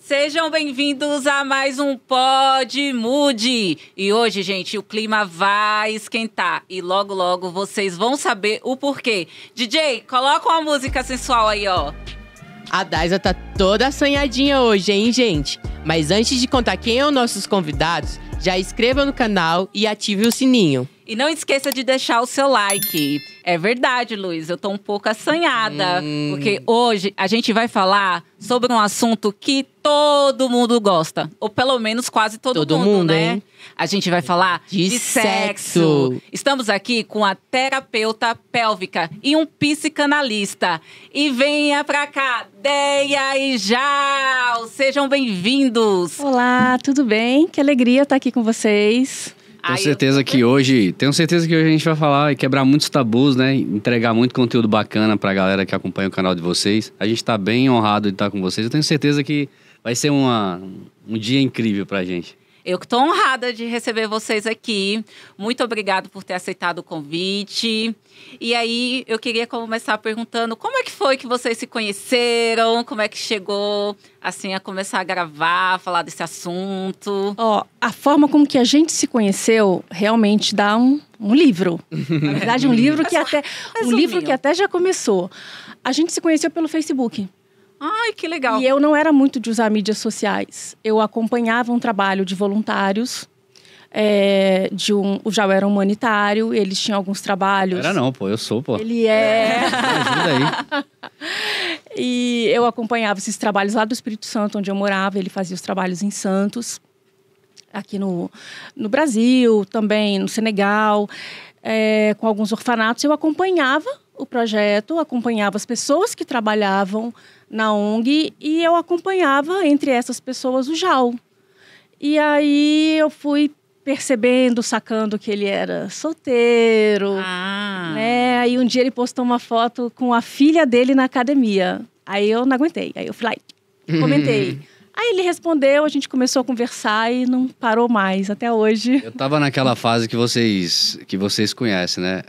Sejam bem-vindos a mais um Pod Mude. E hoje, gente, o clima vai esquentar. E logo, logo vocês vão saber o porquê. DJ, coloca uma música sensual aí, ó. A Daisa tá toda assanhadinha hoje, hein, gente? Mas antes de contar quem são nossos convidados, já inscreva no canal e ative o sininho. E não esqueça de deixar o seu like. É verdade, Luiz, eu tô um pouco assanhada. Porque hoje a gente vai falar sobre um assunto que todo mundo gosta. Ou pelo menos quase todo mundo, né? Hein? A gente vai falar de sexo. Estamos aqui com a terapeuta pélvica e um psicanalista. E venha pra cá, Deia e Jal. Sejam bem-vindos. Olá, tudo bem? Que alegria estar aqui com vocês. Tenho certeza que hoje a gente vai falar e quebrar muitos tabus, né? Entregar muito conteúdo bacana pra galera que acompanha o canal de vocês. A gente tá bem honrado de estar com vocês. Eu tenho certeza que vai ser um dia incrível pra gente. Eu que estou honrada de receber vocês aqui. Muito obrigado por ter aceitado o convite. E aí, eu queria começar perguntando como é que foi que vocês se conheceram? Como é que chegou, assim, a começar a gravar, falar desse assunto? A forma como que a gente se conheceu realmente dá um livro. Na verdade, um livro que até já começou. A gente se conheceu pelo Facebook. Ai, que legal. E eu não era muito de usar mídias sociais. Eu acompanhava um trabalho de voluntários. O Jal era humanitário, eles tinham alguns trabalhos. Era não, pô, eu sou, pô. Ele é. Ajuda aí. E eu acompanhava esses trabalhos lá do Espírito Santo, onde eu morava. Ele fazia os trabalhos em Santos, aqui no Brasil, também no Senegal, com alguns orfanatos. Eu acompanhava o projeto, acompanhava as pessoas que trabalhavam na ONG e eu acompanhava, entre essas pessoas, o Jal. E aí eu fui percebendo, sacando que ele era solteiro, né? Aí um dia ele postou uma foto com a filha dele na academia. Aí eu não aguentei, aí eu fui lá e comentei. Aí ele respondeu, a gente começou a conversar e não parou mais, até hoje. Eu tava naquela fase que vocês conhecem, né?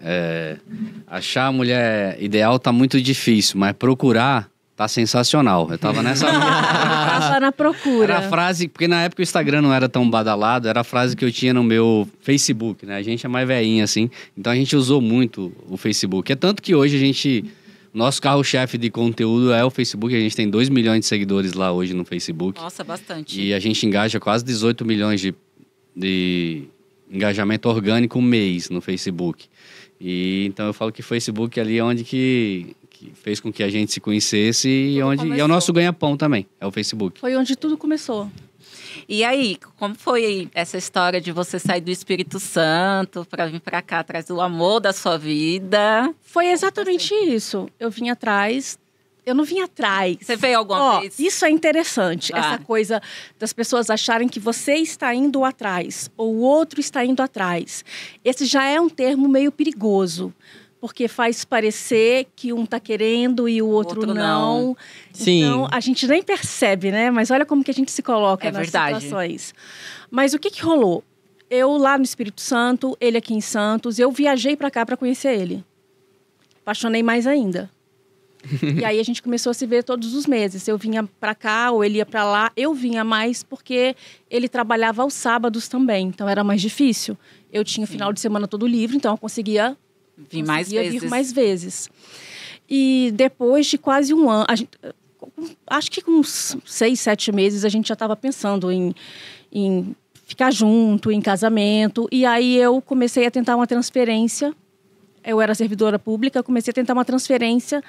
Achar a mulher ideal tá muito difícil, mas procurar tá sensacional. Eu tava nessa... Tava na procura. Era a frase, porque na época o Instagram não era tão badalado, era a frase que eu tinha no meu Facebook, né? A gente é mais velhinha, assim, então a gente usou muito o Facebook. É tanto que hoje nosso carro-chefe de conteúdo é o Facebook. A gente tem 2 milhões de seguidores lá hoje no Facebook. Nossa, bastante. E a gente engaja quase 18 milhões de engajamento orgânico mês no Facebook. E então eu falo que o Facebook ali é onde que fez com que a gente se conhecesse e é o nosso ganha-pão também, é o Facebook. Foi onde tudo começou. E aí, como foi essa história de você sair do Espírito Santo para vir para cá atrás do amor da sua vida? Foi exatamente isso. Eu vim atrás. Eu não vim atrás. Você veio alguma vez? Isso é interessante. Essa coisa das pessoas acharem que você está indo atrás ou o outro está indo atrás. Esse já é um termo meio perigoso. Porque faz parecer que um tá querendo e o outro não. Sim. Então, a gente nem percebe, né? Mas olha como que a gente se coloca nas situações. Mas o que rolou? Eu lá no Espírito Santo, ele aqui em Santos, eu viajei pra cá pra conhecer ele. Apaixonei mais ainda. E aí a gente começou a se ver todos os meses. Eu vinha pra cá ou ele ia pra lá. Eu vinha mais porque ele trabalhava aos sábados também. Então era mais difícil. Eu tinha final de semana todo livre, então eu conseguia vir mais vezes. E depois de quase um ano, acho que com uns 6, 7 meses, a gente já estava pensando em ficar junto, em casamento. E aí eu comecei a tentar uma transferência. Eu era servidora pública, comecei a tentar uma transferência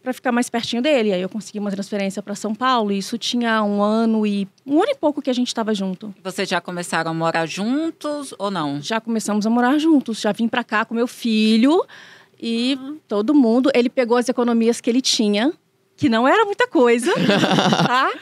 para ficar mais pertinho dele. Aí eu consegui uma transferência para São Paulo. E isso tinha um ano e pouco que a gente estava junto. Vocês já começaram a morar juntos ou não? Já começamos a morar juntos. Já vim para cá com meu filho e todo mundo. Ele pegou as economias que ele tinha, que não era muita coisa, tá?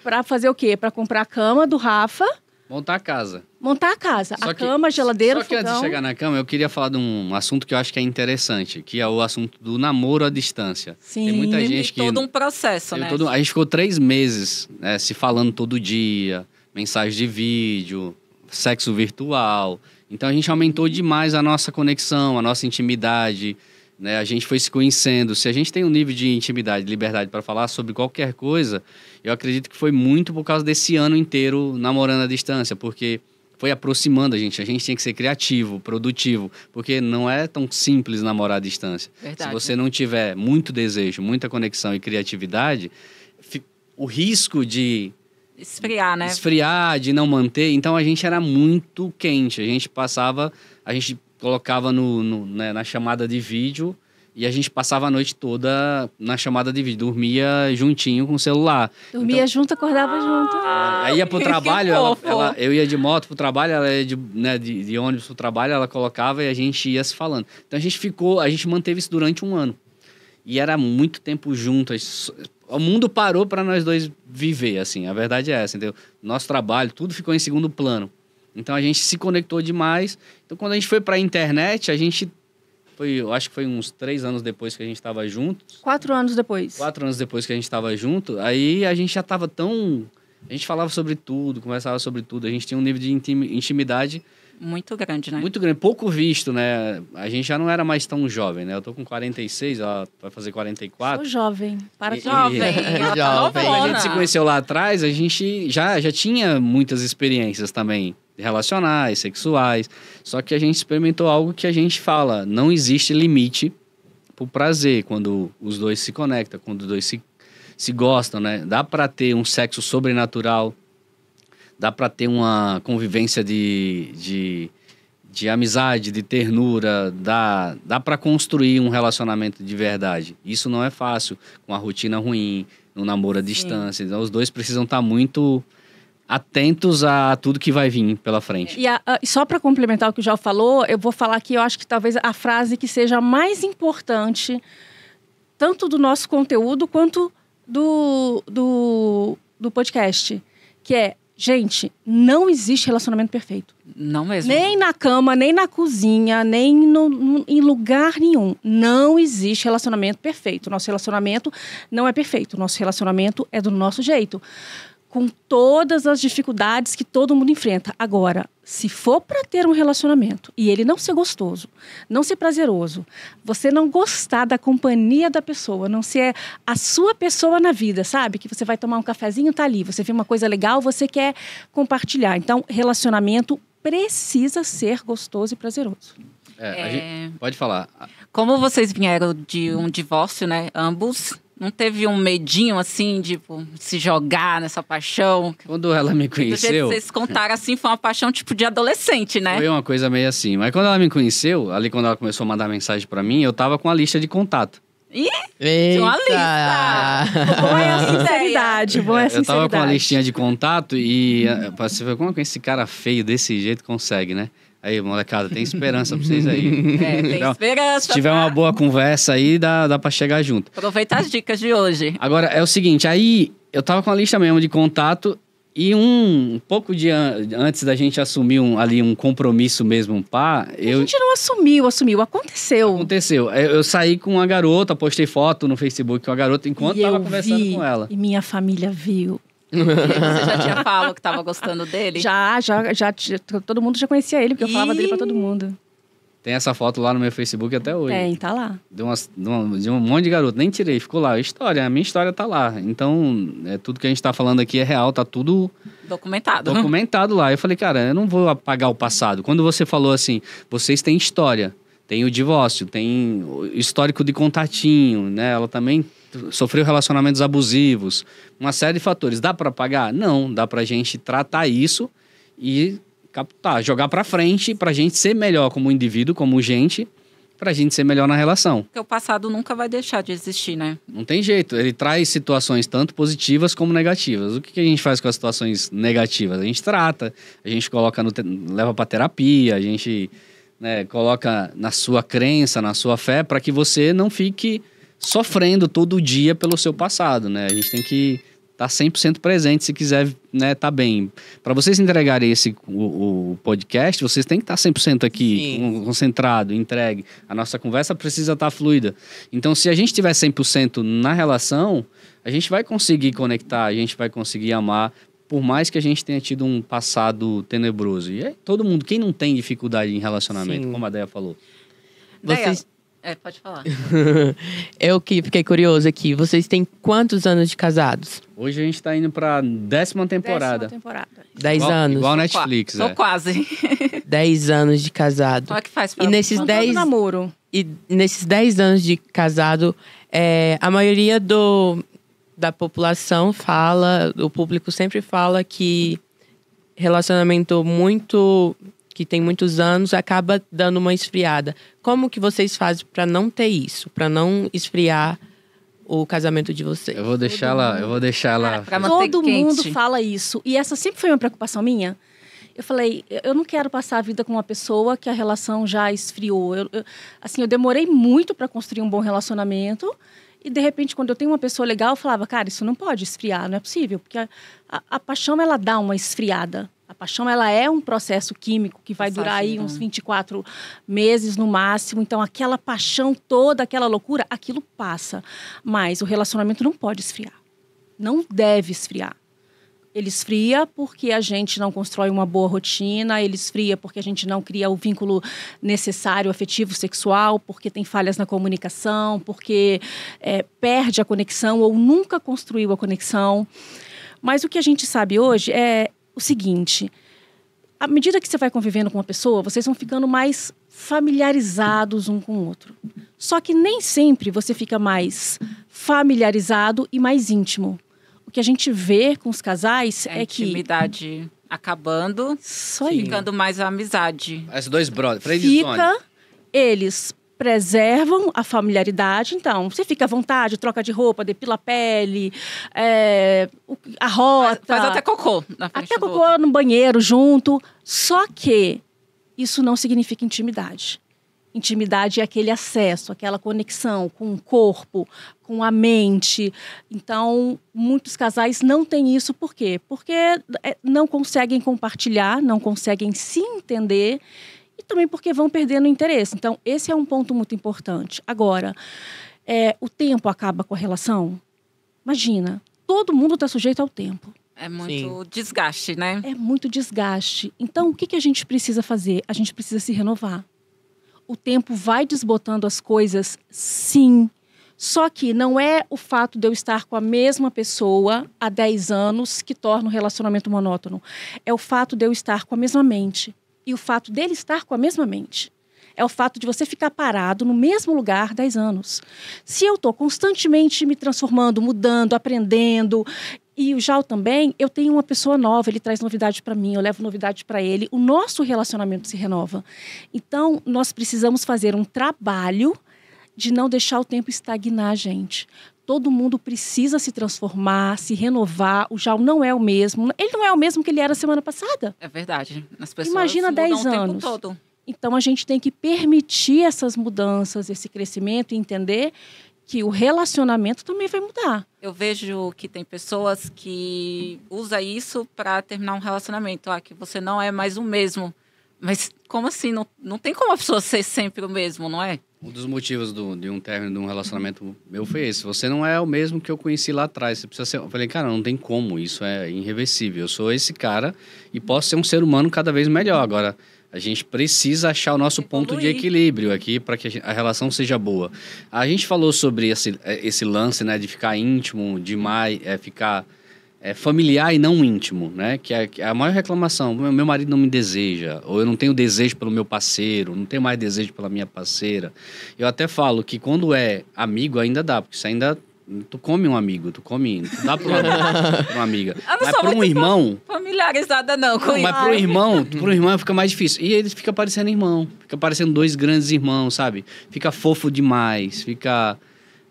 Para fazer o quê? Para comprar a cama do Rafa. Montar a casa. Montar a casa. A cama, a geladeira, o fogão. Só que antes de chegar na cama, eu queria falar de um assunto que eu acho que é interessante, que é o assunto do namoro à distância. Sim. Tem muita gente que... todo um processo, né? A gente ficou 3 meses se falando todo dia, mensagens de vídeo, sexo virtual. Então a gente aumentou demais a nossa conexão, a nossa intimidade. né? A gente foi se conhecendo. Se a gente tem um nível de intimidade, liberdade para falar sobre qualquer coisa, eu acredito que foi muito por causa desse ano inteiro namorando à distância, porque foi aproximando a gente tinha que ser criativo, produtivo, porque não é tão simples namorar à distância. Verdade. Se você não tiver muito desejo, muita conexão e criatividade, o risco de Esfriar, né? esfriar, de não manter. Então a gente era muito quente. A gente colocava né, na chamada de vídeo e a gente passava a noite toda na chamada de vídeo. Dormia juntinho com o celular. Dormia junto, acordava junto. Aí ia pro Que trabalho, fofo. eu ia de moto pro trabalho, ela ia de ônibus pro trabalho, ela colocava e a gente ia se falando. Então a gente manteve isso durante um ano. E era muito tempo junto. O mundo parou para nós dois viver, assim. A verdade é essa, entendeu? Nosso trabalho, tudo ficou em segundo plano. Então a gente se conectou demais. Então quando a gente foi pra internet, eu acho que foi uns 3 anos depois que a gente estava junto. 4 anos depois. 4 anos depois que a gente estava junto, aí a gente já estava tão... A gente falava sobre tudo, conversava sobre tudo. A gente tinha um nível de intimidade Muito grande, né? muito grande, pouco visto, né? A gente já não era mais tão jovem, né? Eu tô com 46, ela vai fazer 44. Sou jovem. Para E- de Jovem. Ela tá Jovem. Quando a gente novona. se conheceu lá atrás, a gente já tinha muitas experiências também relacionais, sexuais. Só que a gente experimentou algo que a gente fala, não existe limite pro prazer quando os dois se conectam, quando os dois se gostam, né? Dá pra ter um sexo sobrenatural, dá pra ter uma convivência de amizade, de ternura, dá para construir um relacionamento de verdade. Isso não é fácil com a rotina ruim, no namoro à distância. Então, os dois precisam estar muito atentos a tudo que vai vir pela frente. E só para complementar o que o João falou, eu vou falar que eu acho que talvez a frase que seja mais importante, tanto do nosso conteúdo quanto do podcast, que é: gente, não existe relacionamento perfeito. Não mesmo. Nem na cama, nem na cozinha, nem em lugar nenhum. Não existe relacionamento perfeito. Nosso relacionamento não é perfeito. Nosso relacionamento é do nosso jeito. Com todas as dificuldades que todo mundo enfrenta. Agora, se for para ter um relacionamento e ele não ser gostoso, não ser prazeroso, você não gostar da companhia da pessoa, não ser a sua pessoa na vida, sabe? Que você vai tomar um cafezinho, tá ali. Você vê uma coisa legal, você quer compartilhar. Então, relacionamento precisa ser gostoso e prazeroso. A gente, pode falar. Como vocês vieram de um divórcio, né? Ambos. Não teve um medinho, assim, de tipo, se jogar nessa paixão? Quando ela me Do jeito que conheceu, vocês contaram, assim, foi uma paixão tipo de adolescente, né? foi uma coisa meio assim. Mas quando ela me conheceu, ali quando ela começou a mandar mensagem pra mim, eu tava com a lista de contato. Ih, Eita! uma lista! Bom é a Ideia. sinceridade, bom é a Eu tava com a sinceridade. listinha de contato e você falou, como é que esse cara feio desse jeito consegue, né? Aí, molecada, tem esperança pra vocês aí. É, tem Então, esperança. Se tiver uma boa conversa aí, dá pra chegar junto. Aproveita as dicas de hoje. Agora, é o seguinte, aí eu tava com a lista mesmo de contato e um pouco antes da gente assumir ali um compromisso mesmo, pá, A gente não assumiu, aconteceu. aconteceu. Eu saí com uma garota, postei foto no Facebook com a garota enquanto E tava eu conversando vi, com ela. e minha família viu. E você já tinha falado que tava gostando dele? Já, todo mundo já conhecia ele, porque eu falava dele pra todo mundo. Tem essa foto lá no meu Facebook até hoje. Tem, tá lá. De um monte de garoto. Nem tirei, ficou lá. A minha história tá lá. Então, tudo que a gente tá falando aqui é real, tá tudo Documentado. documentado lá. Eu falei, cara, eu não vou apagar o passado. Quando você falou assim, vocês têm história, tem o divórcio, tem o histórico de contatinho, né? Ela também sofreu relacionamentos abusivos, uma série de fatores. Dá pra apagar? Não, dá pra gente tratar isso e captar, jogar pra frente, pra gente ser melhor como indivíduo, como gente, pra gente ser melhor na relação. Porque o passado nunca vai deixar de existir, né? Não tem jeito, ele traz situações tanto positivas como negativas. O que a gente faz com as situações negativas? A gente trata, a gente coloca leva pra terapia, a gente coloca na sua crença, na sua fé, para que você não fique sofrendo todo dia pelo seu passado, né? A gente tem que estar 100% presente se quiser tá bem. Para vocês entregarem o podcast, vocês têm que estar 100% aqui, concentrado, entregue. A nossa conversa precisa estar fluida. Então, se a gente estiver 100% na relação, a gente vai conseguir conectar, a gente vai conseguir amar, por mais que a gente tenha tido um passado tenebroso. E todo mundo, quem não tem dificuldade em relacionamento, Sim. como a Deia falou? Vocês... Pode falar. Eu que fiquei curioso aqui. Vocês têm quantos anos de casados? Hoje a gente tá indo pra 10ª temporada. 10ª temporada. 10 anos. Igual Netflix, Tô quase. 10 anos de casado. Como é que faz pra... E nesses Quanto 10 namoro? E nesses 10 anos de casado, a maioria da população fala, o público sempre fala que relacionamento que tem muitos anos acaba dando uma esfriada. Como que vocês fazem para não ter isso? Para não esfriar o casamento de vocês? Eu vou deixar ela... Pra manter Todo quente. mundo fala isso. E essa sempre foi uma preocupação minha. Eu falei, eu não quero passar a vida com uma pessoa que a relação já esfriou. Eu demorei muito para construir um bom relacionamento. E, de repente, quando eu tenho uma pessoa legal, eu falava, cara, isso não pode esfriar, não é possível. Porque a paixão, ela dá uma esfriada. A paixão, ela é um processo químico que vai durar aí uns 24 meses no máximo. Então, aquela paixão toda, aquela loucura, aquilo passa. Mas o relacionamento não pode esfriar. Não deve esfriar. Ele esfria porque a gente não constrói uma boa rotina, ele esfria porque a gente não cria o vínculo necessário, afetivo, sexual, porque tem falhas na comunicação, porque perde a conexão ou nunca construiu a conexão. Mas o que a gente sabe hoje é o seguinte, à medida que você vai convivendo com uma pessoa, vocês vão ficando mais familiarizados um com o outro. Só que nem sempre você fica mais familiarizado e mais íntimo. O que a gente vê com os casais é que... intimidade acabando, ficando mais a amizade. Esses dois brothers, eles preservam a familiaridade. Então, você fica à vontade, troca de roupa, depila a pele, a rota... Faz até cocô na frente até do cocô outro. no banheiro, junto. Só que isso não significa intimidade. Intimidade é aquele acesso, aquela conexão com o corpo, com a mente. Então, muitos casais não têm isso. Por quê? Porque não conseguem compartilhar, não conseguem se entender e também porque vão perdendo o interesse. Então, esse é um ponto muito importante. Agora, o tempo acaba com a relação? Imagina, todo mundo está sujeito ao tempo. É muito desgaste, né? É muito desgaste. Então, o que a gente precisa fazer? A gente precisa se renovar. O tempo vai desbotando as coisas, sim. Só que não é o fato de eu estar com a mesma pessoa há 10 anos que torna o relacionamento monótono. É o fato de eu estar com a mesma mente. E o fato dele estar com a mesma mente. É o fato de você ficar parado no mesmo lugar 10 anos. Se eu estou constantemente me transformando, mudando, aprendendo... E o Jal também, eu tenho uma pessoa nova, ele traz novidade para mim, eu levo novidade para ele. O nosso relacionamento se renova. Então, nós precisamos fazer um trabalho de não deixar o tempo estagnar a gente. Todo mundo precisa se transformar, se renovar. O Jal não é o mesmo. Ele não é o mesmo que ele era semana passada. É verdade. As pessoas Imagina mudam 10 o anos. tempo todo. Então, a gente tem que permitir essas mudanças, esse crescimento e entender que o relacionamento também vai mudar. Eu vejo que tem pessoas que usam isso para terminar um relacionamento. Que você não é mais o mesmo. Mas como assim? Não tem como a pessoa ser sempre o mesmo, não é? Um dos motivos de um término de um relacionamento meu foi esse. Você não é o mesmo que eu conheci lá atrás. Você precisa ser... Eu falei, cara, não tem como. Isso é irreversível. Eu sou esse cara e posso ser um ser humano cada vez melhor. Agora, a gente precisa achar o nosso ponto de equilíbrio aqui para que a relação seja boa. A gente falou sobre esse lance, né, de ficar íntimo demais, ficar familiar e não íntimo, né? Que é a maior reclamação. Meu marido não me deseja, ou eu não tenho desejo pelo meu parceiro, não tenho mais desejo pela minha parceira. Eu até falo que quando é amigo ainda dá, porque você ainda... Tu come um amigo, tu dá pra uma amiga. Mas para um irmão... familiarizada não com isso. Mas pro irmão fica mais difícil. E ele fica parecendo irmão. Fica parecendo dois grandes irmãos, sabe? Fica fofo demais, fica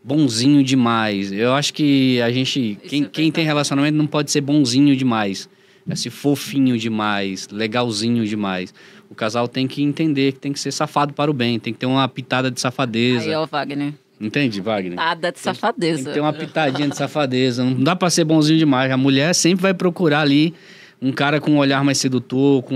bonzinho demais. Eu acho que a gente... Quem tem relacionamento não pode ser bonzinho demais. Ser fofinho demais, legalzinho demais. O casal tem que entender que tem que ser safado para o bem. Tem que ter uma pitada de safadeza. Aí, ó, Wagner. Entende, Wagner? Pitada de safadeza. Tem que ter uma pitadinha de safadeza. Não dá pra ser bonzinho demais. A mulher sempre vai procurar ali um cara com um olhar mais sedutor, com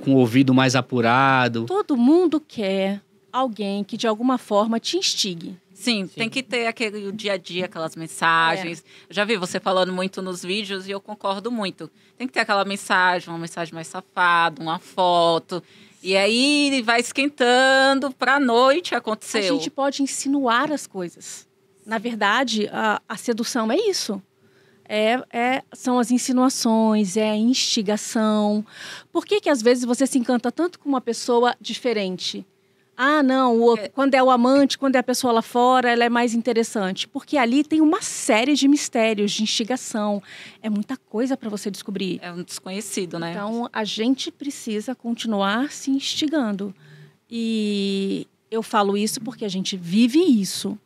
o ouvido mais apurado. Todo mundo quer alguém que de alguma forma te instigue. Sim, tem que ter o dia a dia, aquelas mensagens. Eu já vi você falando muito nos vídeos e eu concordo muito. Tem que ter aquela mensagem, uma mensagem mais safada, uma foto. E aí vai esquentando pra noite, aconteceu. A gente pode insinuar as coisas. Na verdade, a sedução é isso. São as insinuações, é a instigação. Por que às vezes você se encanta tanto com uma pessoa diferente? Ah, não, quando é o amante, quando é a pessoa lá fora, ela é mais interessante. Porque ali tem uma série de mistérios, de instigação. É muita coisa para você descobrir. É um desconhecido, né? Então, a gente precisa continuar se instigando. E eu falo isso porque a gente vive isso.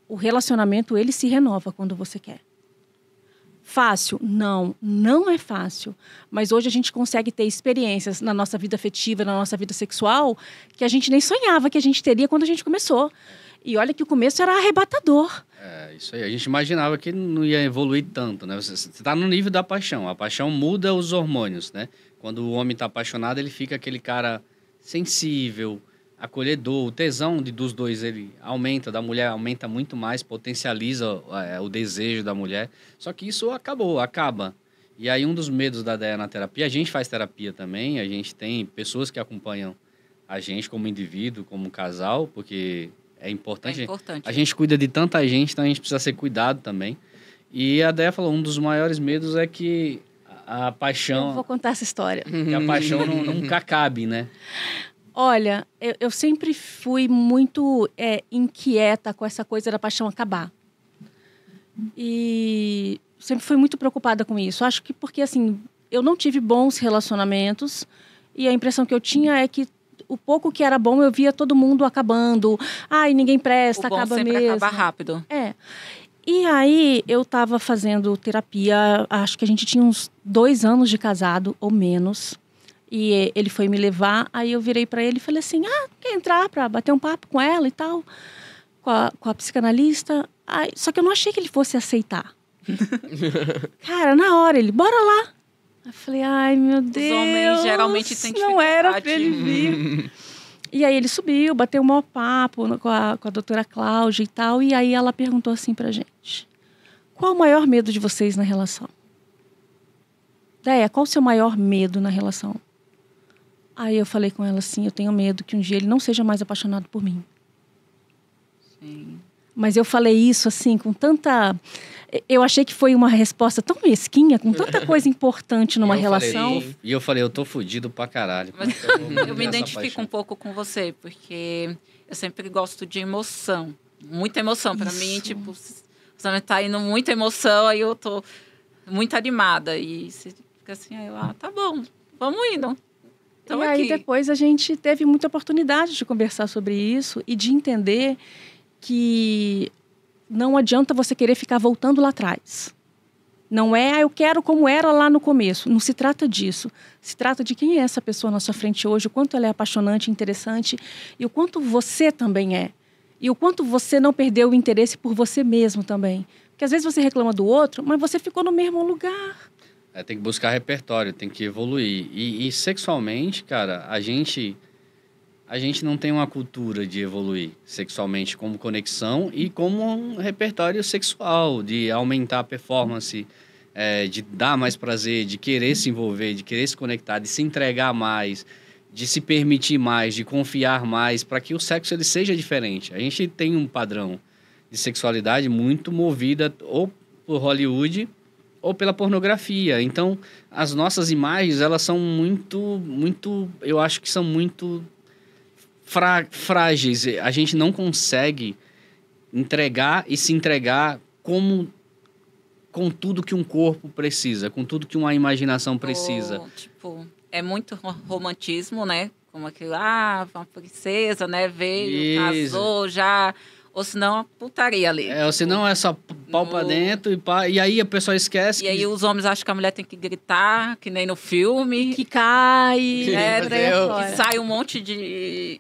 O relacionamento, ele se renova quando você quer. Fácil? Não, não é fácil. Mas hoje a gente consegue ter experiências na nossa vida afetiva, na nossa vida sexual, que a gente nem sonhava que a gente teria quando a gente começou. E olha que o começo era arrebatador. Isso aí. A gente imaginava que não ia evoluir tanto, né? Você está no nível da paixão. A paixão muda os hormônios, né? Quando o homem está apaixonado, ele fica aquele cara sensível, acolhedor. O tesão dos dois, ele aumenta, da mulher aumenta muito mais, potencializa o desejo da mulher. Só que isso acaba. E aí um dos medos da Déia na terapia, a gente faz terapia também, a gente tem pessoas que acompanham a gente como indivíduo, como casal, porque é importante. A gente cuida de tanta gente, então a gente precisa ser cuidado também. E a Déia falou, um dos maiores medos é que a paixão... Eu vou contar essa história. Que a paixão nunca acabe, né? Olha, eu sempre fui muito inquieta com essa coisa da paixão acabar. E sempre fui muito preocupada com isso. Acho que porque, assim, eu não tive bons relacionamentos e a impressão que eu tinha é que o pouco que era bom eu via todo mundo acabando. Ai, ninguém presta, acaba mesmo. O bom sempre acaba rápido. E aí eu estava fazendo terapia, acho que a gente tinha uns 2 anos de casado ou menos. E ele foi me levar, aí eu virei para ele e falei assim, quer entrar para bater um papo com ela e tal? Com a psicanalista. Só que eu não achei que ele fosse aceitar. Cara, na hora, ele, bora lá. Eu falei, ai meu Deus. Os homens geralmente têm dificuldade. Não era para ele vir. E aí ele subiu, bateu um maior papo com a doutora Cláudia e tal. E aí ela perguntou assim pra gente, qual o maior medo de vocês na relação? Déia, qual o seu maior medo na relação? Aí eu falei com ela assim, eu tenho medo que um dia ele não seja mais apaixonado por mim. Sim. Mas eu falei isso assim, com tanta... Eu achei que foi uma resposta tão mesquinha, com tanta coisa importante numa relação. E eu falei, eu tô fudido pra caralho. Mas eu me identifico um pouco com você, porque eu sempre gosto de emoção. Muita emoção. Pra mim, tipo, você tá indo muita emoção, aí eu tô muito animada. E você fica assim, tá bom, vamos indo. E aí depois a gente teve muita oportunidade de conversar sobre isso e de entender que não adianta você querer ficar voltando lá atrás. Não é, eu quero como era lá no começo. Não se trata disso. Se trata de quem é essa pessoa na sua frente hoje, o quanto ela é apaixonante, interessante e o quanto você também é. E o quanto você não perdeu o interesse por você mesmo também. Porque às vezes você reclama do outro, mas você ficou no mesmo lugar. Tem que buscar repertório, tem que evoluir. E sexualmente, cara, a gente não tem uma cultura de evoluir sexualmente como conexão e como um repertório sexual, de aumentar a performance, de dar mais prazer, de querer se envolver, de querer se conectar, de se entregar mais, de se permitir mais, de confiar mais, para que o sexo ele seja diferente. A gente tem um padrão de sexualidade muito movida ou por Hollywood ou pela pornografia. Então, as nossas imagens, elas são muito, eu acho que são muito frágeis. A gente não consegue entregar e se entregar com tudo que um corpo precisa, com tudo que uma imaginação precisa. É muito romantismo, né? Como aquilo, uma princesa, né? Veio, casou, já... Ou senão, a putaria ali. Ou senão é só pau pra dentro e aí a pessoa esquece. E aí os homens acham que a mulher tem que gritar, que nem no filme. Que cai, que sai um monte de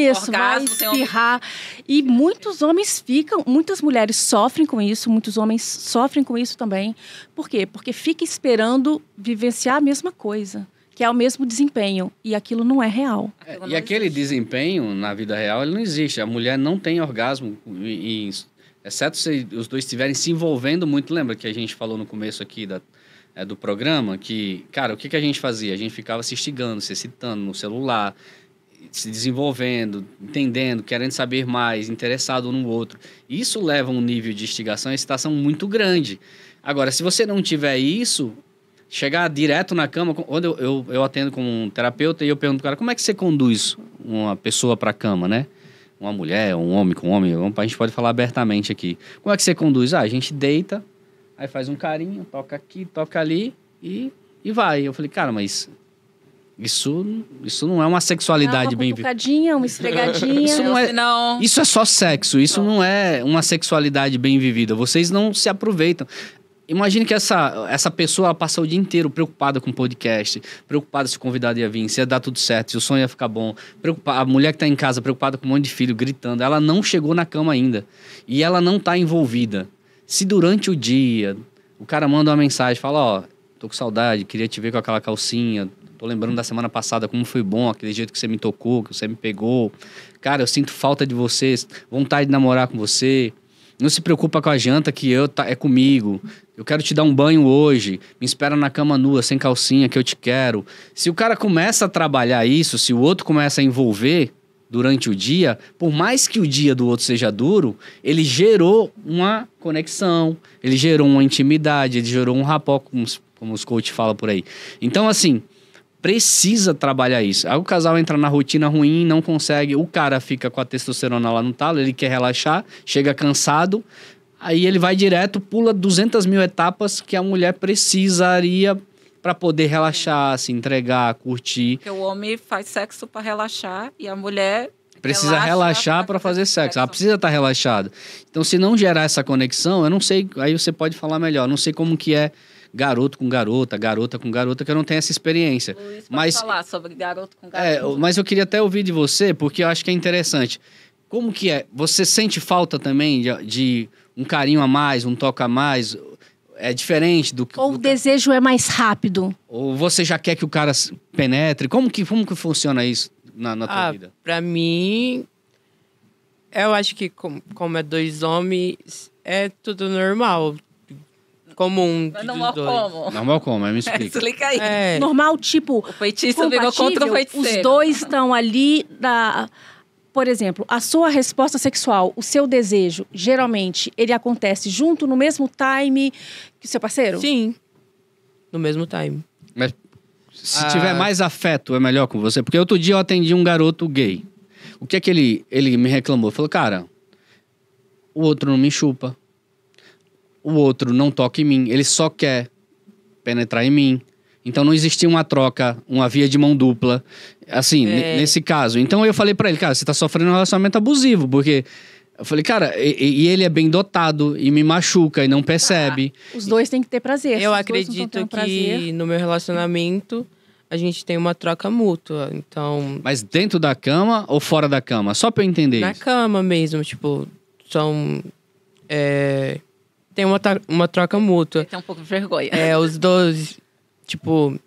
orgasmo, vai espirrar. E muitos homens muitas mulheres sofrem com isso, muitos homens sofrem com isso também. Por quê? Porque fica esperando vivenciar a mesma coisa. quer o mesmo desempenho. E aquilo não é real. Aquilo E não aquele existe. desempenho, na vida real, ele não existe. A mulher não tem orgasmo, exceto se os dois estiverem se envolvendo muito. Lembra que a gente falou no começo aqui do programa que, cara, o que a gente fazia? A gente ficava se instigando, se excitando no celular, se desenvolvendo, entendendo, querendo saber mais, interessado um no outro. Isso leva a um nível de instigação e excitação muito grande. Agora, se você não tiver isso, chegar direto na cama, quando eu atendo com um terapeuta e eu pergunto, cara, como é que você conduz uma pessoa para a cama, né? Uma mulher, um homem com homem, a gente pode falar abertamente aqui. Como é que você conduz? A gente deita, aí faz um carinho, toca aqui, toca ali e vai. Eu falei, cara, mas isso não é uma sexualidade bem vivida. Uma cutucadinha, uma esfregadinha. Isso não é- Não. Isso é só sexo, isso não é uma sexualidade bem vivida. Vocês não se aproveitam. Imagine que essa pessoa ela passa o dia inteiro preocupada com o podcast, preocupada se o convidado ia vir, se ia dar tudo certo, se o som ia ficar bom. A mulher que está em casa preocupada com um monte de filho, gritando. Ela não chegou na cama ainda. E ela não está envolvida. Se durante o dia o cara manda uma mensagem, fala, ó, tô com saudade, queria te ver com aquela calcinha, tô lembrando da semana passada como foi bom, aquele jeito que você me tocou, que você me pegou. Cara, eu sinto falta de você, vontade de namorar com você. Não se preocupa com a janta que é comigo. Eu quero te dar um banho hoje. Me espera na cama nua, sem calcinha, que eu te quero. Se o cara começa a trabalhar isso, se o outro começa a envolver durante o dia, por mais que o dia do outro seja duro, ele gerou uma conexão, ele gerou uma intimidade, ele gerou um rapport, como os coaches falam por aí. Então, assim, precisa trabalhar isso. Aí o casal entra na rotina ruim, não consegue, o cara fica com a testosterona lá no talo, ele quer relaxar, chega cansado, aí ele vai direto, pula 200 mil etapas que a mulher precisaria para poder relaxar, se entregar, curtir. Porque o homem faz sexo para relaxar e a mulher Precisa relaxar para fazer sexo. Ela precisa estar relaxada. Então, se não gerar essa conexão, eu não sei, aí você pode falar melhor, eu não sei como que é garoto com garota, garota com garota, que eu não tenho essa experiência. Luiz pode Mas falar sobre garoto com garoto. mas eu queria até ouvir de você, porque eu acho que é interessante. Como que é? Você sente falta também de um carinho a mais, um toque a mais? É diferente do que... Ou o desejo é mais rápido? Ou você já quer que o cara penetre? Como que funciona isso na tua vida? Pra mim, eu acho que como é dois homens, é tudo normal. Comum Mas dos não há dois. como. Normal como? Me explica. Explica aí. É, Normal, tipo, O feitiço virou contra o compatível, feiticeiro. os dois estão ali Por exemplo, a sua resposta sexual, o seu desejo, geralmente, ele acontece junto no mesmo time que o seu parceiro? sim, no mesmo time. Mas se tiver mais afeto, é melhor com você? Porque outro dia eu atendi um garoto gay. O que é que ele me reclamou? Falou, cara, o outro não me chupa. O outro não toca em mim. Ele só quer penetrar em mim. Então não existia uma troca, uma via de mão dupla. Assim, nesse caso. Então eu falei pra ele, cara, você tá sofrendo um relacionamento abusivo. Porque eu falei, cara, e ele é bem dotado e me machuca e não percebe. Os dois têm que ter prazer. Eu Se os dois não estão acredito tendo que prazer, no meu relacionamento a gente tem uma troca mútua. Então, Mas dentro da cama ou fora da cama? Só pra eu entender na isso. cama mesmo, tipo, são. Tem uma troca mútua. Tem um pouco de vergonha. Os dois, tipo,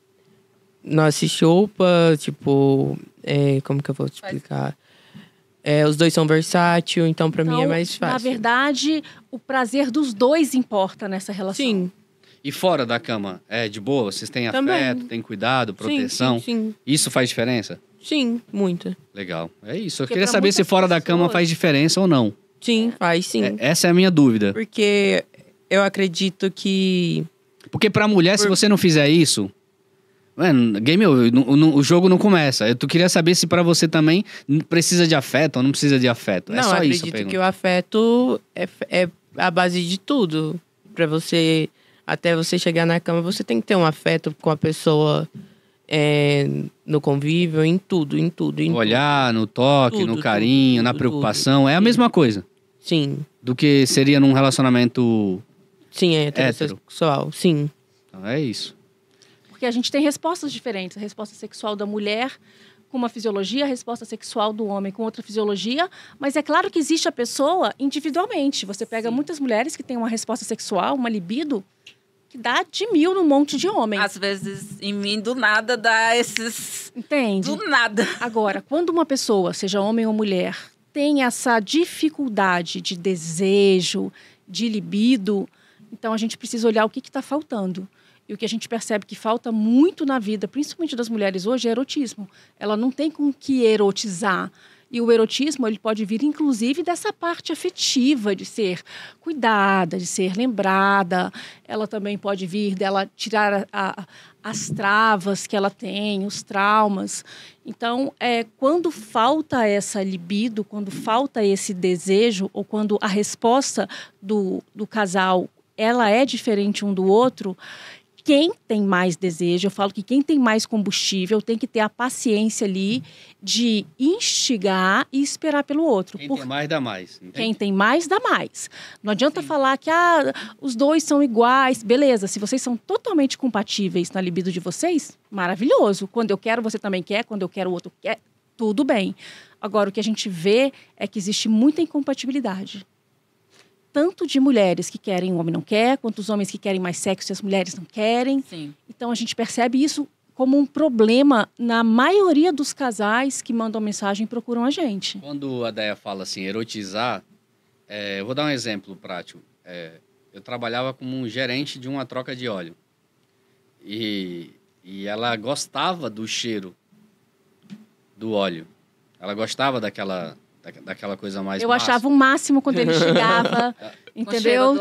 nós se chupa, tipo, como que eu vou te explicar? Os dois são versáteis, então pra mim é mais fácil. Na verdade, o prazer dos dois importa nessa relação. Sim, E fora da cama? É de boa? Vocês têm Também. afeto, têm cuidado, proteção? sim, Isso faz diferença? sim, muita. Legal. É isso. Eu Porque queria pra saber se muitas fora da cama pessoas- faz diferença ou não. Sim, faz sim. Essa é a minha dúvida. Porque eu acredito que... Porque pra mulher, se você não fizer isso... Mano, game over, o jogo não começa. Eu queria saber se pra você também precisa de afeto ou não precisa de afeto. Não, É só eu isso a acredito pergunta. que o afeto é a base de tudo. Pra você... Até você chegar na cama, você tem que ter um afeto com a pessoa no convívio, em tudo. No olhar, no toque, Tudo, no carinho, tudo, na tudo, preocupação. tudo. É a mesma coisa Sim, do que seria num relacionamento... sim, é heterossexual, sim. Então, é isso. Porque a gente tem respostas diferentes. A resposta sexual da mulher com uma fisiologia, a resposta sexual do homem com outra fisiologia. Mas é claro que existe a pessoa individualmente. Você pega muitas mulheres que têm uma resposta sexual, uma libido que dá de 1000 num monte de homem. Às vezes, em mim, do nada, dá esses... Entende? Do nada. Agora, quando uma pessoa, seja homem ou mulher, tem essa dificuldade de desejo, de libido, então a gente precisa olhar o que está faltando. E o que a gente percebe que falta muito na vida, principalmente das mulheres hoje, é erotismo. Ela não tem com que erotizar. E o erotismo, ele pode vir, inclusive, dessa parte afetiva, de ser cuidada, de ser lembrada. Ela também pode vir dela tirar as travas que ela tem, os traumas. Então, quando falta essa libido, quando falta esse desejo, ou quando a resposta do casal ela é diferente um do outro, quem tem mais desejo, eu falo que quem tem mais combustível tem que ter a paciência ali de instigar e esperar pelo outro. Quem tem mais, dá mais. Entende? Quem tem mais, dá mais. Não adianta falar que os dois são iguais. Beleza, se vocês são totalmente compatíveis na libido de vocês, maravilhoso. Quando eu quero, você também quer. Quando eu quero, o outro quer. Tudo bem. Agora, o que a gente vê é que existe muita incompatibilidade. Tanto de mulheres que querem, o homem não quer, quanto os homens que querem mais sexo e as mulheres não querem. Sim. Então, a gente percebe isso como um problema na maioria dos casais que mandam mensagem e procuram a gente. Quando a Deia fala assim, erotizar, eu vou dar um exemplo prático. Eu trabalhava como gerente de uma troca de óleo. E ela gostava do cheiro do óleo. Ela gostava daquela coisa mais Eu achava o máximo quando ele chegava, entendeu?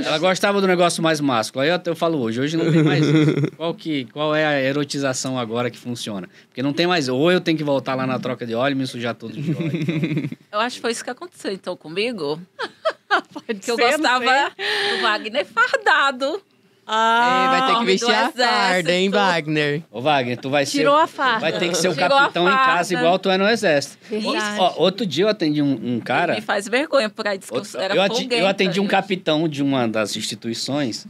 Ela gostava do negócio mais másculo. Aí eu falo hoje não tem mais isso. Qual é a erotização agora que funciona? Porque não tem mais, ou eu tenho que voltar lá na troca de óleo e me sujar todo de óleo. Então... Eu acho que foi isso que aconteceu, então, comigo. Pode que eu gostava do Wagner fardado. Vai ter que vestir a exército. farda, hein, Wagner? Ô, Wagner, tu vai Tirou a farda. Vai ter que ser o Tirou capitão em casa igual tu é no exército. Verdade. Outro dia eu atendi um cara... Me faz vergonha, porque aí disse que eu era folguenta. Eu atendi um capitão de uma das instituições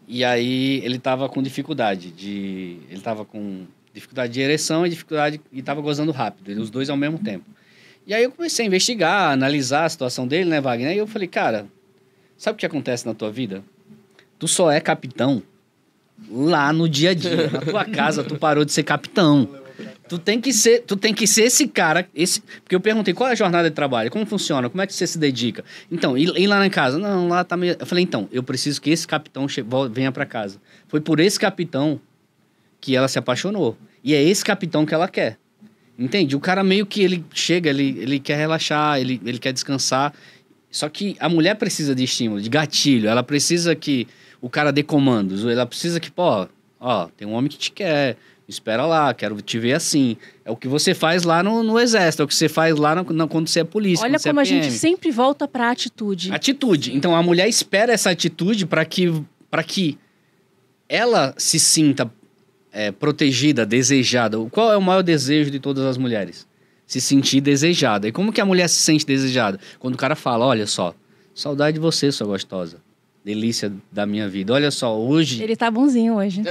e aí ele tava com dificuldade de... Ele tava com dificuldade de ereção e tava gozando rápido. Os dois ao mesmo tempo. E aí eu comecei a investigar, analisar a situação dele, né, Wagner? E eu falei, cara, sabe o que acontece na tua vida? Tu só é capitão lá no dia a dia. Na tua casa, tu parou de ser capitão. Tu tem que ser esse cara. Porque eu perguntei, qual é a jornada de trabalho? Como funciona? Como é que você se dedica? Então, ir lá na casa? Não, lá tá meio... Eu falei, então, eu preciso que esse capitão venha pra casa. Foi por esse capitão que ela se apaixonou. E é esse capitão que ela quer. Entende? O cara meio que ele chega, ele quer relaxar, ele quer descansar. Só que a mulher precisa de estímulo, de gatilho. Ela precisa que o cara dê comandos. Ela precisa que, tem um homem que te quer. Espera lá, quero te ver assim. É o que você faz lá no exército. É o que você faz lá quando você é polícia. Olha como a gente sempre volta pra atitude. Atitude. Então, a mulher espera essa atitude para que ela se sinta protegida, desejada. Qual é o maior desejo de todas as mulheres? Se sentir desejada. E como que a mulher se sente desejada? Quando o cara fala, olha só, saudade de você, sua gostosa. Delícia da minha vida. Olha só, hoje... Ele tá bonzinho hoje.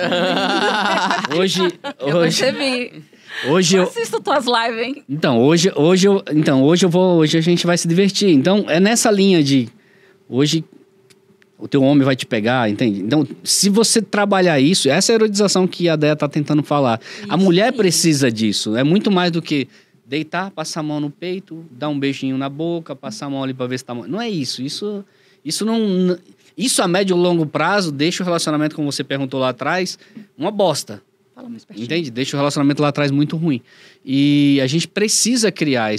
Hoje... Eu percebi. Hoje eu assisto tuas lives, hein? Então, hoje a gente vai se divertir. Então, é nessa linha de... Hoje o teu homem vai te pegar, entende? Então, se você trabalhar isso, essa é a erotização que a Deia tá tentando falar. Isso, a mulher precisa disso. É muito mais do que... Deitar, passar a mão no peito, dar um beijinho na boca, passar a mão ali pra ver se tá... Não é isso. Isso não... Isso a médio e longo prazo deixa o relacionamento, como você perguntou lá atrás, uma bosta. Fala mais pertinho. Entende? Deixa o relacionamento lá atrás muito ruim. E a gente precisa criar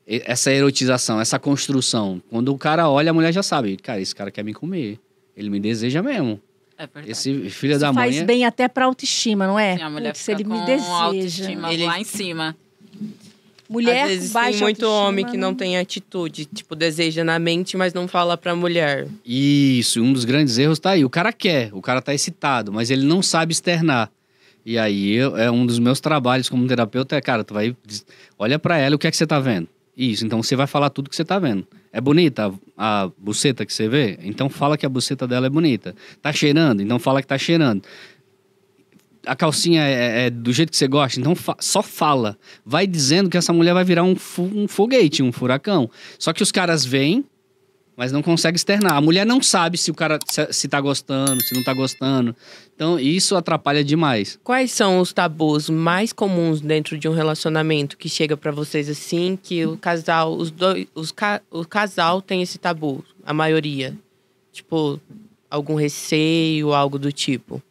essa erotização, essa construção. Quando o cara olha, a mulher já sabe. Cara, esse cara quer me comer. Ele me deseja mesmo. É verdade. Esse filho Isso da mãe... faz bem até pra autoestima, não é? Sim, a mulher Putz, fica ele com me deseja. autoestima lá em cima. Mulher Às vezes baixa tem muito autoestima, homem que não tem atitude, tipo, deseja na mente, mas não fala pra mulher. Isso, um dos grandes erros tá aí. O cara quer, o cara tá excitado, mas ele não sabe externar. E aí, é um dos meus trabalhos como terapeuta, cara, tu vai... Olha pra ela, o que é que você tá vendo? Isso, então você vai falar tudo que você tá vendo. É bonita a buceta que você vê? Então fala que a buceta dela é bonita. Tá cheirando? Então fala que tá cheirando. A calcinha é do jeito que você gosta, então só fala. Vai dizendo que essa mulher vai virar um foguete, um furacão. Só que os caras vêm, mas não consegue externar. A mulher não sabe se o cara se tá gostando, se não tá gostando. Então, isso atrapalha demais. Quais são os tabus mais comuns dentro de um relacionamento que chega pra vocês assim, que o casal, o casal tem esse tabu, a maioria? Tipo, algum receio, algo do tipo?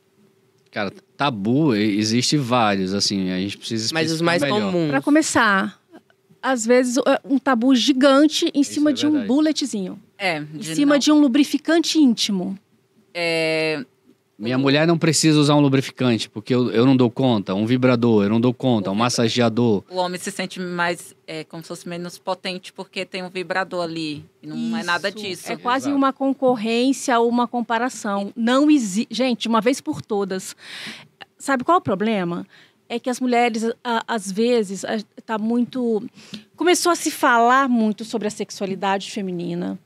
Cara, tabu, existe vários, assim, a gente precisa Mas os especificar mais melhor. comuns. Para começar, às vezes um tabu gigante em cima é de um verdade. bulletzinho. Em Em cima de um lubrificante íntimo. Minha mulher não precisa usar um lubrificante, porque eu não dou conta. Um vibrador, eu não dou conta. Um massageador. O homem se sente mais, como se fosse menos potente, porque tem um vibrador ali. E não é nada Isso. disso. É quase Exato. uma concorrência ou uma comparação. Não existe. Gente, uma vez por todas. Sabe qual é o problema? É que as mulheres, às vezes, tá muito. Começou a se falar muito sobre a sexualidade feminina.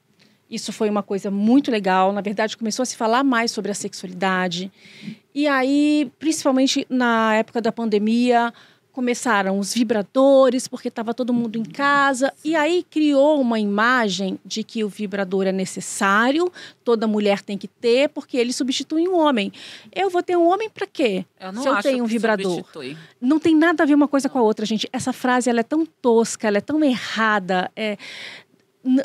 Isso foi uma coisa muito legal. Na verdade, começou a se falar mais sobre a sexualidade. E aí, principalmente na época da pandemia, começaram os vibradores, porque estava todo mundo em casa. E aí criou uma imagem de que o vibrador é necessário, toda mulher tem que ter, porque ele substitui um homem. Eu vou ter um homem para quê? Eu não Se eu acho tenho um que vibrador. substitui. Não tem nada a ver uma coisa com a outra, gente. Essa frase ela é tão tosca, ela é tão errada.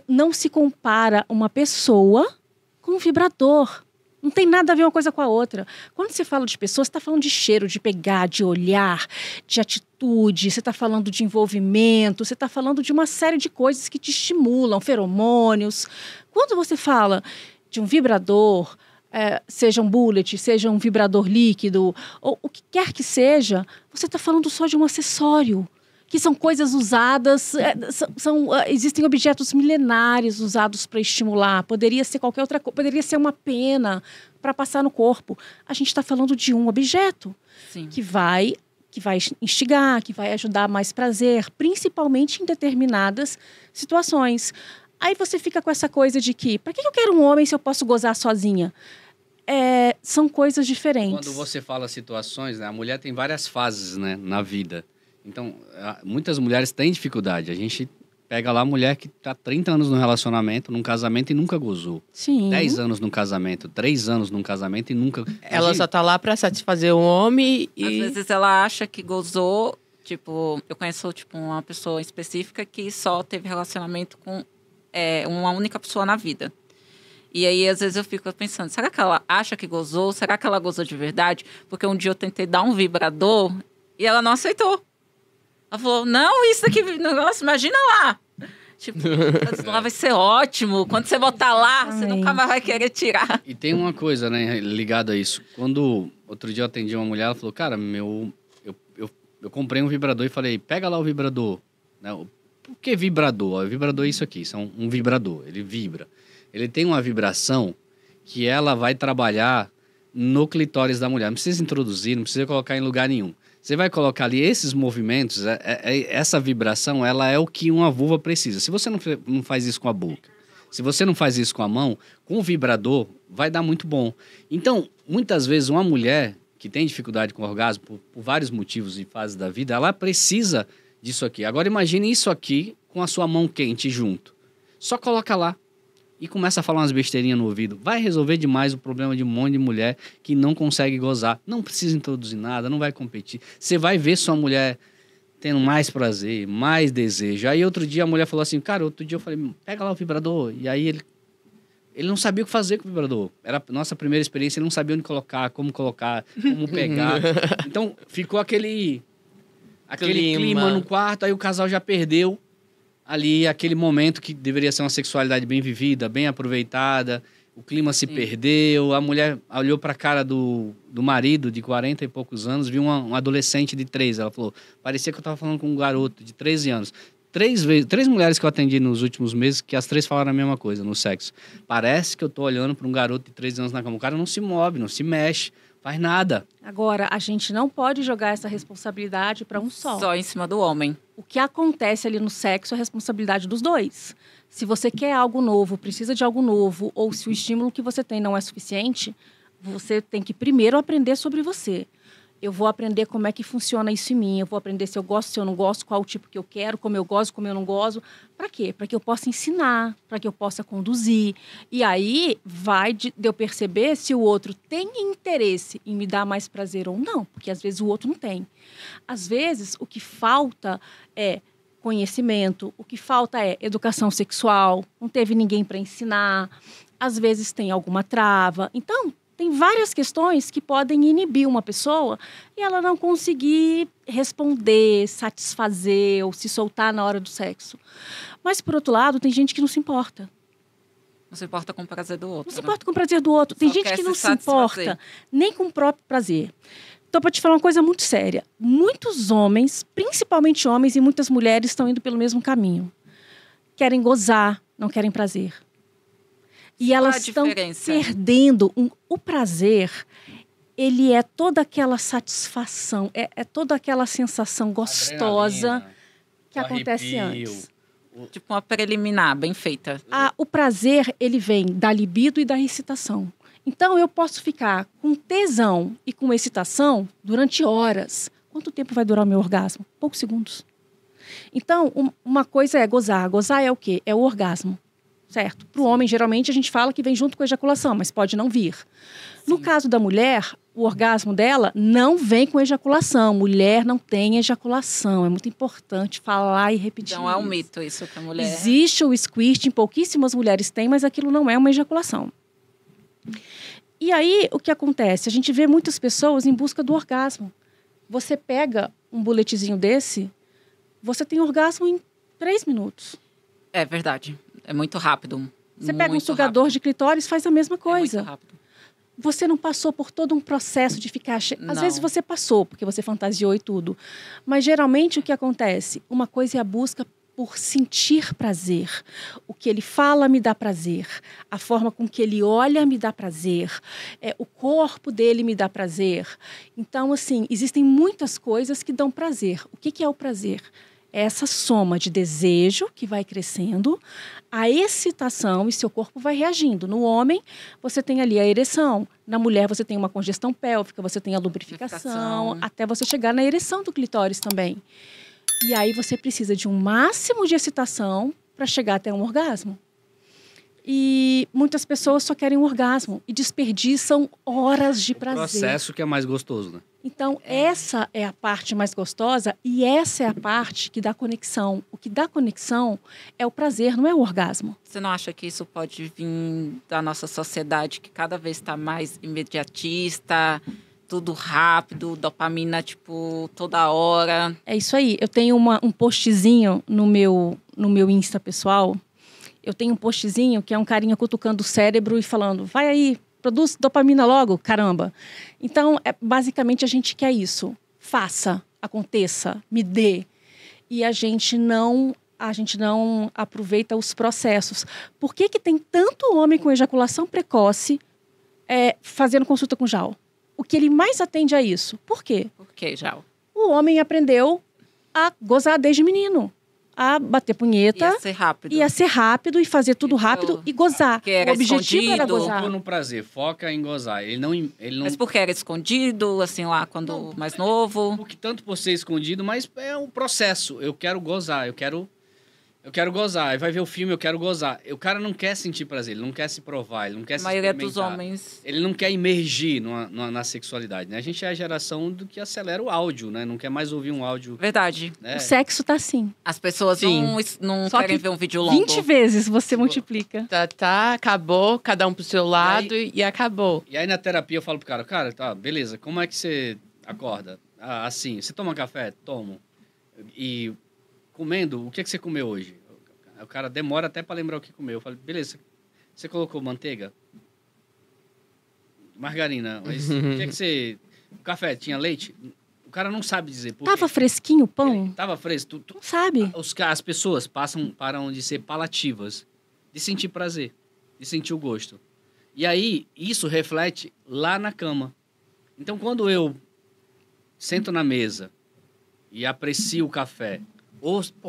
Não se compara uma pessoa com um vibrador. Não tem nada a ver uma coisa com a outra. Quando você fala de pessoas, você está falando de cheiro, de pegar, de olhar, de atitude, você está falando de envolvimento, você está falando de uma série de coisas que te estimulam, feromônios. Quando você fala de um vibrador, seja um bullet, seja um vibrador líquido, ou o que quer que seja, você está falando só de um acessório. Que são coisas usadas, existem objetos milenares usados para estimular. Poderia ser qualquer outra coisa, poderia ser uma pena para passar no corpo. A gente está falando de um objeto Sim. que vai instigar, que vai ajudar a mais prazer, principalmente em determinadas situações. Aí você fica com essa coisa de que, para que eu quero um homem se eu posso gozar sozinha? São coisas diferentes. Quando você fala situações, né, a mulher tem várias fases, né, na vida. Então, muitas mulheres têm dificuldade. A gente pega lá a mulher que está 30 anos no relacionamento, num casamento e nunca gozou. Sim. 10 anos num casamento, 3 anos num casamento e nunca... Ela só tá lá pra satisfazer o homem Às e... vezes ela acha que gozou. Tipo, eu conheço uma pessoa específica que só teve relacionamento com uma única pessoa na vida. E aí, às vezes, eu fico pensando, será que ela acha que gozou? Será que ela gozou de verdade? Porque um dia eu tentei dar um vibrador e ela não aceitou. Ela falou, não, isso aqui, negócio, imagina lá. Tipo, lá vai ser ótimo. Quando você botar lá, você nunca mais vai querer tirar. E tem uma coisa, né, ligada a isso. Quando outro dia eu atendi uma mulher, ela falou, cara, eu comprei um vibrador e falei, pega lá o vibrador. Por que vibrador? O vibrador é isso aqui, são um vibrador, ele vibra. Ele tem uma vibração que ela vai trabalhar no clitóris da mulher. Não precisa introduzir, não precisa colocar em lugar nenhum. Você vai colocar ali esses movimentos, essa vibração, ela é o que uma vulva precisa. Se você não faz isso com a boca, se você não faz isso com a mão, com o vibrador, vai dar muito bom. Então, muitas vezes, uma mulher que tem dificuldade com o orgasmo, por vários motivos e fases da vida, ela precisa disso aqui. Agora, imagine isso aqui com a sua mão quente junto. Só coloca lá e começa a falar umas besteirinhas no ouvido. Vai resolver demais o problema de um monte de mulher que não consegue gozar. Não precisa introduzir nada, não vai competir. Você vai ver sua mulher tendo mais prazer, mais desejo. Aí outro dia a mulher falou assim, cara, outro dia eu falei, pega lá o vibrador. E aí ele não sabia o que fazer com o vibrador. Era a nossa primeira experiência, ele não sabia onde colocar, como pegar. Então ficou aquele clima no quarto, aí o casal já perdeu ali aquele momento que deveria ser uma sexualidade bem vivida, bem aproveitada, o clima se perdeu, a mulher olhou para a cara do marido de 40 e poucos anos, viu um adolescente de 3, ela falou, parecia que eu estava falando com um garoto de 13 anos. 3 mulheres que eu atendi nos últimos meses, que as 3 falaram a mesma coisa no sexo. Parece que eu estou olhando para um garoto de 13 anos na cama, o cara não se move, não se mexe, faz nada. Agora, a gente não pode jogar essa responsabilidade para um só. Só em cima do homem. O que acontece ali no sexo é responsabilidade dos dois. Se você quer algo novo, precisa de algo novo, ou se o estímulo que você tem não é suficiente, você tem que primeiro aprender sobre você. Eu vou aprender como é que funciona isso em mim. Eu vou aprender se eu gosto, se eu não gosto, qual o tipo que eu quero, como eu gosto, como eu não gosto. Para quê? Para que eu possa ensinar, para que eu possa conduzir. E aí vai de eu perceber se o outro tem interesse em me dar mais prazer ou não. Porque às vezes o outro não tem. Às vezes o que falta é conhecimento, o que falta é educação sexual, não teve ninguém para ensinar. Às vezes tem alguma trava. Então, tem várias questões que podem inibir uma pessoa e ela não conseguir responder, satisfazer ou se soltar na hora do sexo. Mas, por outro lado, tem gente que não se importa. Não se importa com o prazer do outro. Não se importa com o prazer do outro. Tem Só gente quer que não se se importa satisfazer. nem com o próprio prazer. Então, para te falar uma coisa muito séria, muitos homens, principalmente homens e muitas mulheres, estão indo pelo mesmo caminho. Querem gozar, não querem prazer. E Qual a elas estão diferença? perdendo o prazer. Ele é toda aquela satisfação, é toda aquela sensação gostosa Adrenalina, que acontece arrepio. antes. Tipo uma preliminar, bem feita. O prazer, ele vem da libido e da excitação. Então, eu posso ficar com tesão e com excitação durante horas. Quanto tempo vai durar o meu orgasmo? Poucos segundos. Então, uma coisa é gozar. Gozar é o quê? É o orgasmo. Certo? Para o homem, geralmente, a gente fala que vem junto com a ejaculação, mas pode não vir. No caso da mulher, o orgasmo dela não vem com ejaculação. Mulher não tem ejaculação. É muito importante falar e repetir Então é um isso. mito isso que a mulher... Existe o squirt, pouquíssimas mulheres têm, mas aquilo não é uma ejaculação. E aí, o que acontece? A gente vê muitas pessoas em busca do orgasmo. Você pega um buletezinho desse, você tem orgasmo em 3 minutos. É verdade. É muito rápido. Você pega um Muito sugador rápido. de clitóris, faz a mesma É coisa. muito rápido. Você não passou por todo um processo de ficar... Às Não. vezes você passou, porque você fantasiou e tudo. Mas, geralmente, o que acontece? Uma coisa é a busca por sentir prazer. O que ele fala me dá prazer. A forma com que ele olha me dá prazer. O corpo dele me dá prazer. Então, assim, existem muitas coisas que dão prazer. O que é o prazer? É essa soma de desejo que vai crescendo, a excitação e seu corpo vai reagindo. No homem, você tem ali a ereção. Na mulher, você tem uma congestão pélvica, você tem a lubrificação, até você chegar na ereção do clitóris também. E aí você precisa de um máximo de excitação para chegar até um orgasmo. E muitas pessoas só querem um orgasmo e desperdiçam horas de O prazer. processo que é mais gostoso, né? Então, essa é a parte mais gostosa e essa é a parte que dá conexão. O que dá conexão é o prazer, não é o orgasmo. Você não acha que isso pode vir da nossa sociedade que cada vez está mais imediatista, tudo rápido, dopamina, tipo, toda hora? É isso aí. Eu tenho um postzinho no meu Insta pessoal. Eu tenho um postzinho que é um carinha cutucando o cérebro e falando, vai aí, produz dopamina logo, caramba. Então, basicamente, a gente quer isso. Faça, aconteça, me dê. E a gente não aproveita os processos. Por que tem tanto homem com ejaculação precoce fazendo consulta com JAL? O que ele mais atende é isso. Por quê? Por que, já? O homem aprendeu a gozar desde menino. A bater punheta. Ia ser rápido. Ia ser rápido e fazer tudo Então, rápido e gozar. que era O objetivo era escondido. gozar. Foca no prazer, foca em gozar. Ele não... Mas porque era escondido, assim, lá quando mais novo? Porque tanto por ser escondido, mas é um processo. Eu quero gozar, eu quero gozar. Aí vai ver o filme, eu quero gozar. O cara não quer sentir prazer, ele não quer se provar, ele não quer A se maioria dos experimentar. homens... Ele não quer imergir na sexualidade, né? A gente é a geração do que acelera o áudio, né? Não quer mais ouvir um áudio, Verdade. né? O sexo tá assim. As pessoas Sim. não Só querem que ver um vídeo longo. 20 vezes você multiplica. Tá, acabou, cada um pro seu lado e acabou. E aí na terapia eu falo pro cara, tá, beleza, como é que você acorda? Ah, assim, você toma café? Tomo. E comendo, o que você comeu hoje? O cara demora até pra lembrar o que comeu. Eu falo, beleza, você colocou manteiga? Margarina, mas o que você... O café tinha leite? O cara não sabe dizer. Por Tava quê. fresquinho o pão? Tava fresco. Não sabe. As pessoas param de ser palativas, de sentir prazer, de sentir o gosto. E aí, isso reflete lá na cama. Então, quando eu sento na mesa e aprecio o café,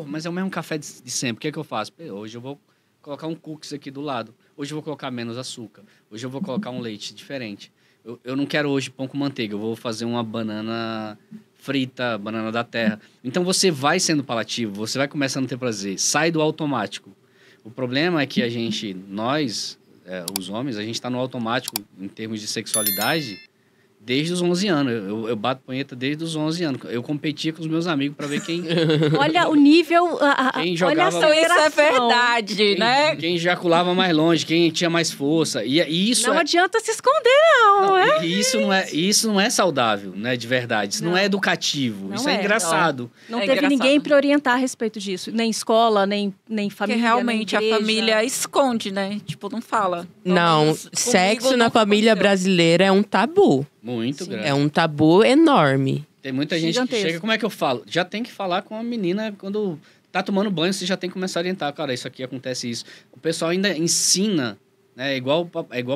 mas é o mesmo café de sempre, o que é que eu faço? Hoje eu vou colocar um cookies aqui do lado. Hoje eu vou colocar menos açúcar. Hoje eu vou colocar um leite diferente. eu não quero hoje pão com manteiga, eu vou fazer uma banana frita, banana da terra. Então você vai sendo palativo, você vai começando a ter prazer, sai do automático. O problema é que nós, os homens, a gente está no automático em termos de sexualidade desde os 11 anos. Eu bato punheta desde os 11 anos. Eu competia com os meus amigos para ver quem... Olha o nível... Quem olha a jogava... Isso é aceleração. verdade, né? Quem ejaculava mais longe, quem tinha mais força. E isso Não adianta se esconder, não, é? E isso não é saudável, né, de verdade. Isso não é educativo. Não isso é é. engraçado. Não É teve engraçado. ninguém para orientar a respeito disso. Nem escola, nem Porque família, realmente nem a igreja. família esconde, né? Tipo, não fala. Pelo Não, menos sexo comigo na nunca família aconteceu. brasileira é um tabu. Muito grande. É um tabu enorme. Tem muita gente que Gigantesco. chega... Como é que eu falo? Já tem que falar com a menina quando tá tomando banho, você já tem que começar a orientar. Cara, isso aqui acontece isso. O pessoal ainda ensina, né? É igual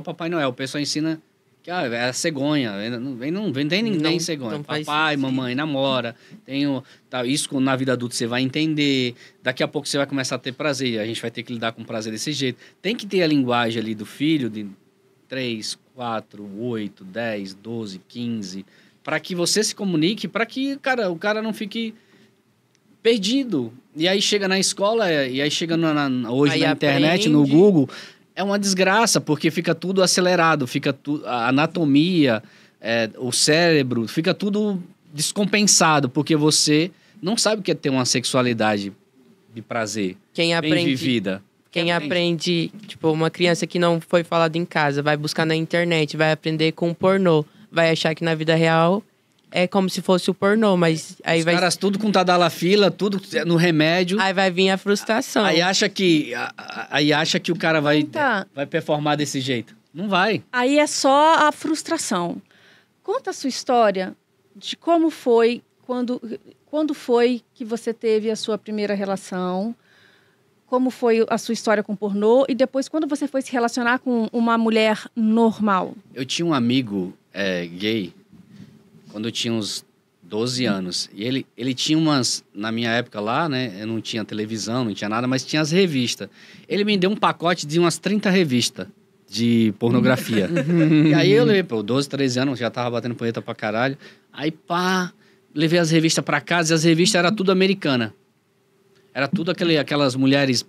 Papai Noel. O pessoal ensina que é a cegonha. Não tem ninguém Não- cegonha. não faz Papai, sentido. mamãe, namora. Isso na vida adulta você vai entender. Daqui a pouco você vai começar a ter prazer. A gente vai ter que lidar com prazer desse jeito. Tem que ter a linguagem ali do filho de 3, 4, 8, 10, 12, 15, para que você se comunique, para que o cara não fique perdido. E aí chega na escola, e aí chega hoje Aí na internet, no aprende. Google, é uma desgraça, porque fica tudo acelerado, a anatomia, o cérebro, fica tudo descompensado, porque você não sabe o que é ter uma sexualidade de prazer, Quem bem aprende, vivida. quem aprende, tipo, uma criança que não foi falada em casa, vai buscar na internet, vai aprender com pornô, vai achar que na vida real é como se fosse o pornô, mas aí Os vai, caras tudo com tadalafila, tudo no remédio. aí vai vir a frustração. Aí acha que o cara vai Tá. performar desse jeito. Não vai. Aí é só a frustração. Conta a sua história de como foi, quando foi que você teve a sua primeira relação, como foi a sua história com pornô, e depois quando você foi se relacionar com uma mulher normal. Eu tinha um amigo gay, quando eu tinha uns 12 anos. E ele tinha na minha época lá, né? Eu não tinha televisão, não tinha nada, mas tinha as revistas. Ele me deu um pacote de umas 30 revistas de pornografia. E aí eu levei, 12, 13 anos, já tava batendo punheta pra caralho. Aí, levei as revistas pra casa e as revistas eram tudo americana. Era tudo aquelas mulheres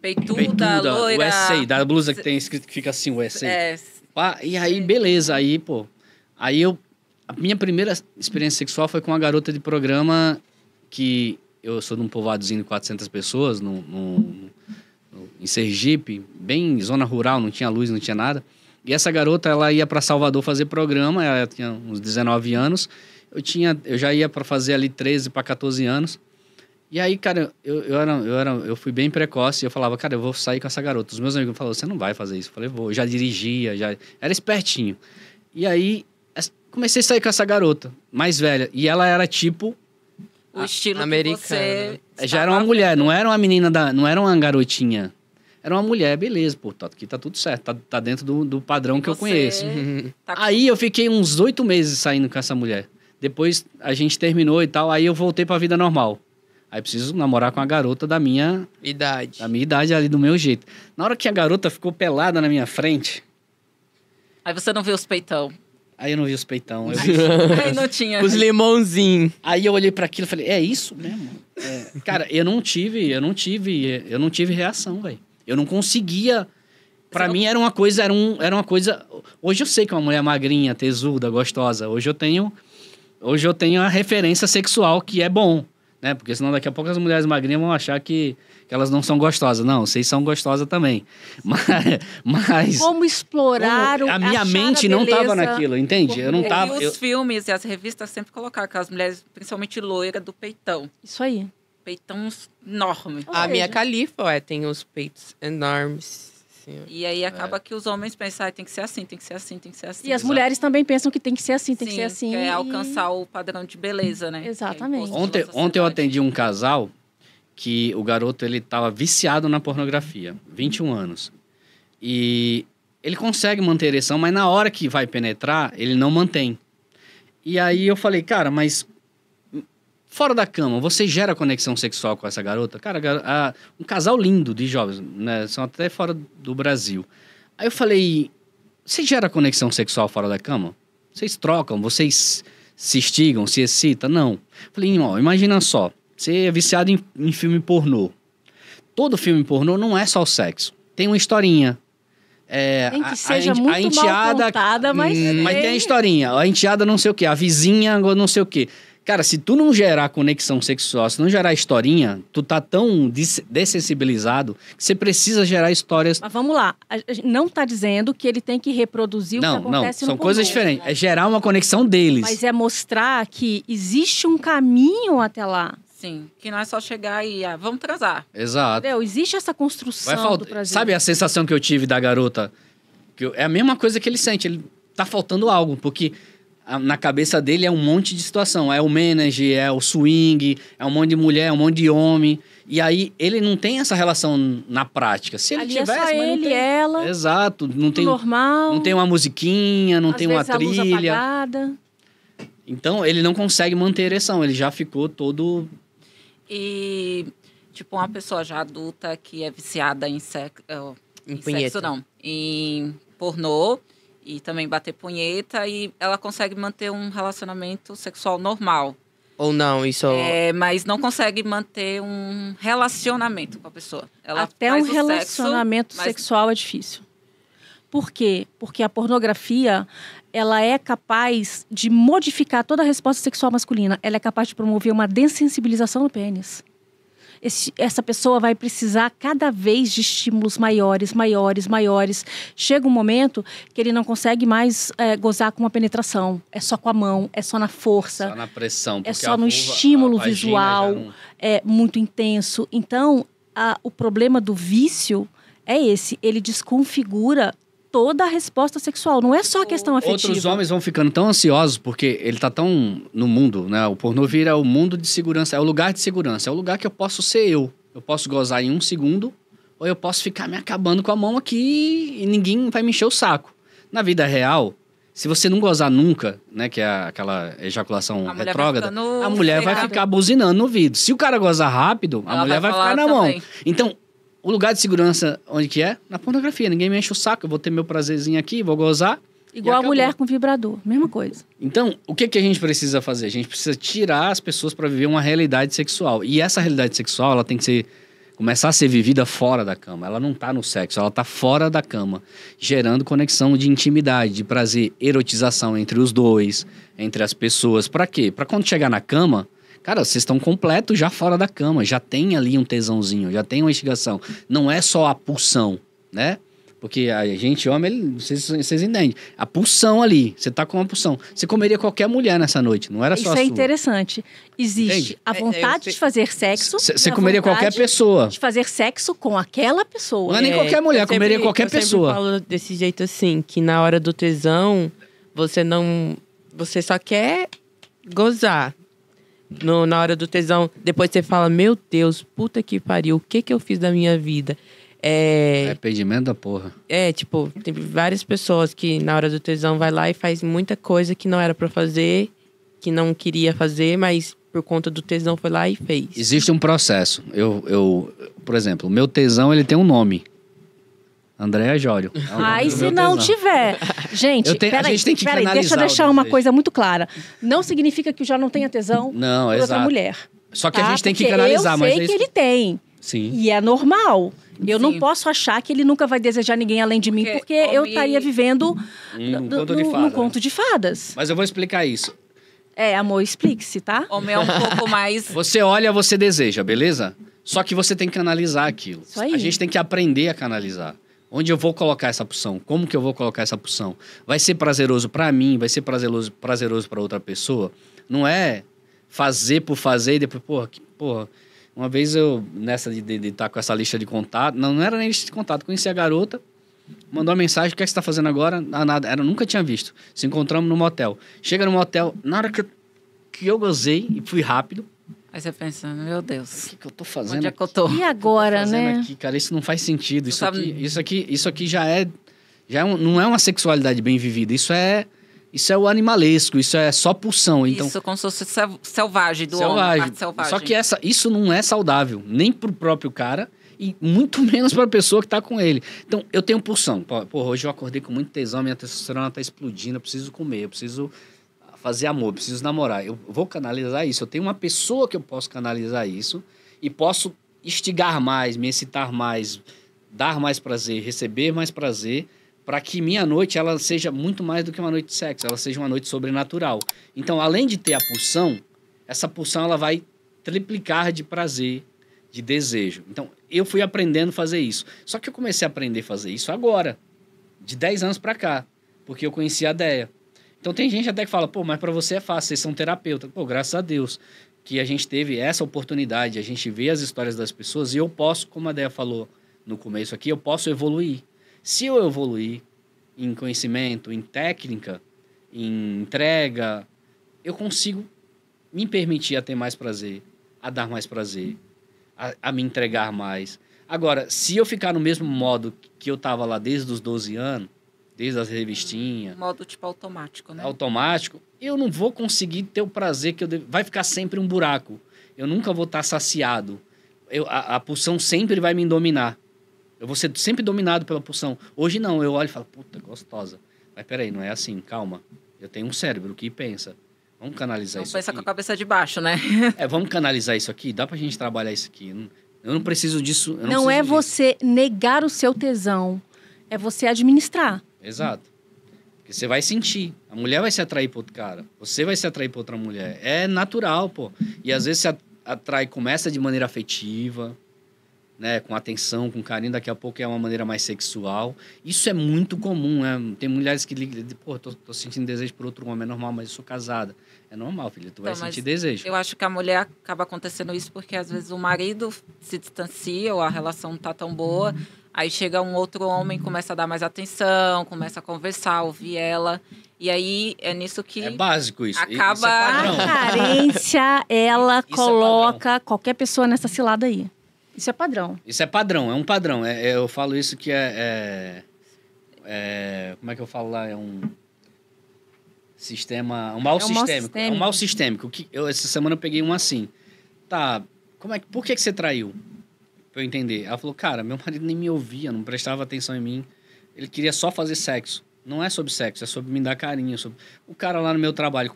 Peituda, loira. USA, da blusa que tem escrito que fica assim, USA. É, E aí, beleza, a minha primeira experiência sexual foi com uma garota de programa que eu sou de um povoadozinho de 400 pessoas, em Sergipe, bem zona rural, não tinha luz, não tinha nada. E essa garota, ela ia para Salvador fazer programa, ela tinha uns 19 anos, eu já ia para fazer ali 13 para 14 anos. E aí, cara, eu fui bem precoce, eu falava, cara, eu vou sair com essa garota. Os meus amigos falaram, você não vai fazer isso. Eu falei, vou, eu já dirigia, era espertinho. E aí, comecei a sair com essa garota, mais velha. E ela era tipo... o estilo americana. que você... Já era uma mulher, não era uma menina, não era uma garotinha. Era uma mulher, beleza, aqui tá tudo certo, tá dentro do padrão que eu conheço. Tá com- Aí eu fiquei uns 8 meses saindo com essa mulher. Depois a gente terminou e tal, aí eu voltei pra vida normal. Aí preciso namorar com a garota da minha Idade. idade ali, do meu jeito. Na hora que a garota ficou pelada na minha frente, Aí você não viu os peitão. aí eu não vi os peitão. Eu vi... Aí não tinha. Os limãozinhos. Aí eu olhei pra aquilo e falei, é isso mesmo? Cara, eu não tive reação, velho. Eu não conseguia. Pra mim era uma coisa, era uma coisa. Hoje eu sei que uma mulher magrinha, tesuda, gostosa. Hoje eu tenho a referência sexual que é bom, né? Porque senão daqui a pouco as mulheres magrinhas vão achar que elas não são gostosas. Não, vocês são gostosas também. Mas Como explorar a minha achar mente a não tava beleza. naquilo, entende? Eu não tava. E os filmes e as revistas sempre colocaram aquelas mulheres, principalmente loira, do peitão. Isso aí. Peitão enorme. Ou A minha seja, califa, tem os peitos enormes. Assim, ó. E aí acaba que os homens pensam, tem que ser assim, tem que ser assim, tem que ser assim. E as mulheres também pensam que tem que ser assim, tem que ser assim. Que é e- alcançar o padrão de beleza, né? Exatamente. Que é imposto pela Ontem eu sociedade. atendi um casal que o garoto ele tava viciado na pornografia, 21 anos. E ele consegue manter a ereção, mas na hora que vai penetrar, ele não mantém. E aí eu falei, cara, mas fora da cama, você gera conexão sexual com essa garota? Cara, um casal lindo de jovens, né? São até fora do Brasil. Aí eu falei, Você gera conexão sexual fora da cama? Vocês trocam, vocês se instigam, se excitam? Não. Falei, ó, imagina só, você é viciado em filme pornô. Todo filme pornô não é só o sexo. Tem uma historinha. Tem que seja muito mal contada, mas tem a historinha. A enteada não sei o quê, a vizinha não sei o quê. Cara, se tu não gerar conexão sexual, se não gerar historinha, tu tá tão dessensibilizado que você precisa gerar histórias. Mas vamos lá, a gente não tá dizendo que ele tem que reproduzir o que acontece no são coisas pornô. diferentes. É gerar uma conexão deles. Mas é mostrar que existe um caminho até lá. Sim, que não é só chegar e vamos transar. Exato. Entendeu? Existe essa construção do prazer. Sabe a sensação que eu tive da garota? É a mesma coisa que ele sente. Ele tá faltando algo, porque na cabeça dele é um monte de situação. É o manager, é o swing, é um monte de mulher, é um monte de homem. E aí, ele não tem essa relação na prática. Se ele Ali tivesse, é só mas não ele, tem. ela. Exato. Não tem, normal. não tem uma musiquinha, não Às tem uma vezes a luz trilha. apagada. Então, ele não consegue manter a ereção. Ele já ficou todo... E, tipo, uma pessoa já adulta que é viciada em sexo não, em pornô e também bater punheta, e ela consegue manter um relacionamento sexual normal. Ou não, isso... Mas não consegue manter um relacionamento com a pessoa. Ela Até faz um o relacionamento sexo, mas sexual é difícil. Por quê? Porque a pornografia, ela é capaz de modificar toda a resposta sexual masculina. Ela é capaz de promover uma dessensibilização do pênis. Essa pessoa vai precisar cada vez de estímulos maiores. Chega um momento que ele não consegue mais gozar com uma penetração. É só com a mão, é só na força. Só na pressão. É só no estímulo visual. É muito intenso. Então, o problema do vício é esse. Ele desconfigura toda a resposta sexual. Não é só a questão afetiva. Outros homens vão ficando tão ansiosos porque ele tá tão no mundo, né? O pornô vira o mundo de segurança, é o lugar de segurança, é o lugar que eu posso ser eu. Eu posso gozar em 1 segundo ou eu posso ficar me acabando com a mão aqui e ninguém vai me encher o saco. Na vida real, se você não gozar nunca, né, que é aquela ejaculação retrógrada, a mulher vai ficar buzinando no ouvido. Se o cara gozar rápido, a mulher vai ficar na mão. Então, o lugar de segurança, onde que é? Na pornografia. Ninguém me enche o saco. Eu vou ter meu prazerzinho aqui, vou gozar. Igual a mulher com vibrador. Mesma coisa. Então, o que a gente precisa fazer? A gente precisa tirar as pessoas para viver uma realidade sexual. E essa realidade sexual, ela tem que começar a ser vivida fora da cama. Ela não tá no sexo, ela tá fora da cama. Gerando conexão de intimidade, de prazer, erotização entre os dois, entre as pessoas. Para quê? Para quando chegar na cama... Cara, vocês estão completos já fora da cama, já tem ali um tesãozinho, já tem uma instigação. Não é só a pulsão, né? Porque a gente, homem, vocês entendem. A pulsão ali, você tá com uma pulsão. Você comeria qualquer mulher nessa noite, não era só a sua. Isso é interessante. Existe a vontade de fazer sexo. Você comeria qualquer pessoa. De fazer sexo com aquela pessoa. Não é nem qualquer mulher, comeria qualquer pessoa. Eu falo desse jeito assim, que na hora do tesão, você só quer gozar. Na hora do tesão, depois você fala, meu Deus, puta que pariu, o que eu fiz da minha vida? Arrependimento da porra. Tipo, tem várias pessoas que na hora do tesão vai lá e faz muita coisa que não era pra fazer, que não queria fazer, mas por conta do tesão foi lá e fez. Existe um processo. Por exemplo, o meu tesão, ele tem um nome. Andréa Jório. E se não tiver? Gente, a gente tem que peraí, deixa eu deixar uma coisa muito clara. Não significa que o já não tenha tesão por outra mulher. Só que a gente tem que canalizar. Eu sei que ele tem. Sim. E é normal. Eu não posso achar que ele nunca vai desejar ninguém além de mim, porque eu estaria vivendo num conto de fadas. Mas eu vou explicar isso. Amor, explique-se, tá? Homem é um pouco mais... Você olha, você deseja, beleza? Só que você tem que canalizar aquilo. Isso aí. A gente tem que aprender a canalizar. Onde eu vou colocar essa pulsão? Como que eu vou colocar essa pulsão? Vai ser prazeroso para mim? Vai ser prazeroso para outra pessoa? Não é fazer por fazer e depois, porra. Uma vez eu, nessa de estar com essa lista de contato, não era nem lista de contato, conheci a garota, mandou uma mensagem, o que é que você está fazendo agora? Nada, eu nunca tinha visto. Se encontramos no motel. Chega no motel, na hora que eu gozei e fui rápido. Aí você pensa, meu Deus. O que eu tô fazendo? Onde é que eu tô? E agora, né? Aqui, cara, isso não faz sentido. Isso aqui não é uma sexualidade bem vivida. Isso é o animalesco, isso é só pulsão. Então, isso como se fosse selvagem do selvagem. homem, parte selvagem. Só que isso não é saudável, nem pro próprio cara e muito menos para a pessoa que está com ele. Então, eu tenho pulsão. Pô, hoje eu acordei com muito tesão, minha testosterona está explodindo, eu preciso comer, eu preciso fazer amor, eu preciso namorar. Eu vou canalizar isso. Eu tenho uma pessoa que eu posso canalizar isso e posso instigar mais, me excitar mais, dar mais prazer, receber mais prazer, para que minha noite ela seja muito mais do que uma noite de sexo, ela seja uma noite sobrenatural. Então, além de ter a pulsão, essa pulsão ela vai triplicar de prazer, de desejo. Então, eu fui aprendendo a fazer isso. Só que eu comecei a aprender a fazer isso agora, de 10 anos para cá, porque eu conheci a Déia. Então, tem gente até que fala, pô, mas para você é fácil, vocês são terapeuta. Pô, graças a Deus que a gente teve essa oportunidade, a gente vê as histórias das pessoas e eu posso, como a Déia falou no começo aqui, eu posso evoluir. Se eu evoluir em conhecimento, em técnica, em entrega, eu consigo me permitir a ter mais prazer, a dar mais prazer, a me entregar mais. Agora, se eu ficar no mesmo modo que eu estava lá desde os 12 anos, desde as revistinhas... Modo tipo automático, né? Automático, eu não vou conseguir ter o prazer que eu devo... Vai ficar sempre um buraco. Eu nunca vou estar saciado. A pulsão sempre vai me dominar. Eu vou ser sempre dominado pela pulsão. Hoje não, eu olho e falo, puta, gostosa. Mas peraí, não é assim, calma. Eu tenho um cérebro que pensa. Vamos canalizar isso aqui. Pensa com a cabeça de baixo, né? Vamos canalizar isso aqui? Dá pra gente trabalhar isso aqui? Eu não preciso disso. Não é você negar o seu tesão. É você administrar. Exato. Porque você vai sentir. A mulher vai se atrair para outro cara. Você vai se atrair para outra mulher. É natural, pô. E às vezes se atrai, começa de maneira afetiva, né? Com atenção, com carinho. Daqui a pouco é uma maneira mais sexual. Isso é muito comum, né? Tem mulheres que ligam, pô, tô sentindo desejo por outro homem. É normal, mas eu sou casada. É normal, filha. Tu vai sentir desejo. Eu acho que a mulher acaba acontecendo isso porque às vezes o marido se distancia ou a relação não tá tão boa. Aí chega um outro homem, começa a dar mais atenção, começa a conversar, ouvir ela. E aí é nisso que... É básico isso. Acaba... Isso é padrão. A carência, ela Isso coloca qualquer pessoa nessa cilada aí. Isso é padrão. Isso é padrão, é um padrão. Eu falo isso que como é que eu falo lá? É um sistema... Um mal sistêmico. É um mal sistêmico. Essa semana eu peguei um assim. Tá, por que você traiu? Pra eu entender. Ela falou, cara, meu marido nem me ouvia, não prestava atenção em mim. Ele queria só fazer sexo. Não é sobre sexo, é sobre me dar carinho. O cara lá no meu trabalho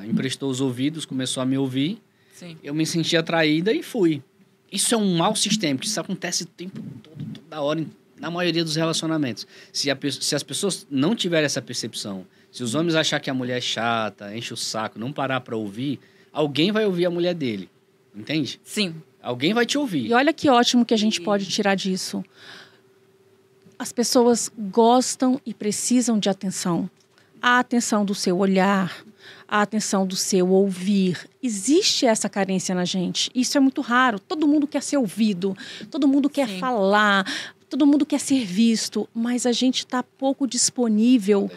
emprestou os ouvidos, começou a me ouvir. Sim. Eu me senti atraída e fui. Isso é um mal sistêmico. Isso acontece o tempo todo, toda hora, na maioria dos relacionamentos. Se as pessoas não tiverem essa percepção, se os homens acharem que a mulher é chata, enche o saco, não parar pra ouvir, alguém vai ouvir a mulher dele. Entende? Sim. Alguém vai te ouvir. E olha que ótimo que a gente pode tirar disso. As pessoas gostam e precisam de atenção. A atenção do seu olhar, a atenção do seu ouvir. Existe essa carência na gente. Isso é muito raro. Todo mundo quer ser ouvido, todo mundo quer falar, todo mundo quer ser visto, mas a gente está pouco disponível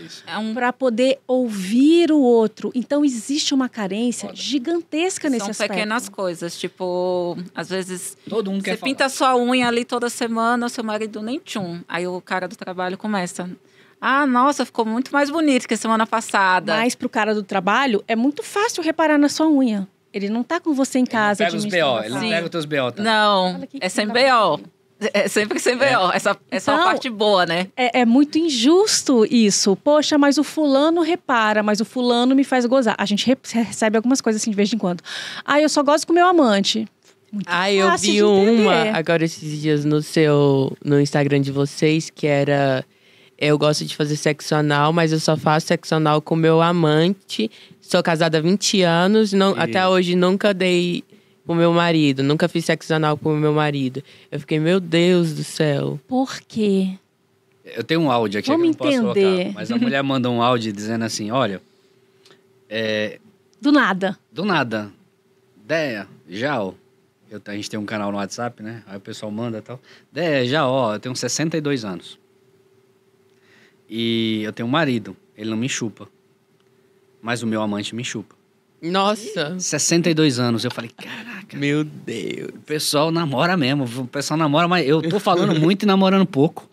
para poder ouvir o outro. Então, existe uma carência gigantesca nesse aspecto. São pequenas coisas, tipo, às vezes todo mundo quer você pinta sua unha ali toda semana, o seu marido nem tchum. Aí o cara do trabalho começa... Ah, nossa, ficou muito mais bonito que a semana passada. Mas pro cara do trabalho, é muito fácil reparar na sua unha. Ele não tá com você em casa. Ele não pega os BO, ele não pega os teus BO, tá? Não, é sem BO. É sempre sem BO. Essa é só a parte boa, né? É muito injusto isso. Poxa, mas o fulano repara, mas o fulano me faz gozar. A gente recebe algumas coisas assim de vez em quando. Ah, eu só gosto com meu amante. Muito eu vi uma agora esses dias no Instagram de vocês, que era... Eu gosto de fazer sexo anal, mas eu só faço sexo anal com meu amante. Sou casada há 20 anos. Até hoje nunca dei com meu marido. Nunca fiz sexo anal com o meu marido. Eu fiquei, meu Deus do céu. Por quê? Eu tenho um áudio aqui que eu não posso colocar. Mas a mulher manda um áudio dizendo assim, olha... Do nada. Do nada. Déia, já, ó. A gente tem um canal no WhatsApp, né? Aí o pessoal manda e tal. Déia, já, ó. Eu tenho 62 anos. E eu tenho um marido, ele não me chupa. Mas o meu amante me chupa. Nossa! 62 anos. Eu falei, caraca. Meu Deus. O pessoal namora mesmo. O pessoal namora, mas eu tô falando muito e namorando pouco.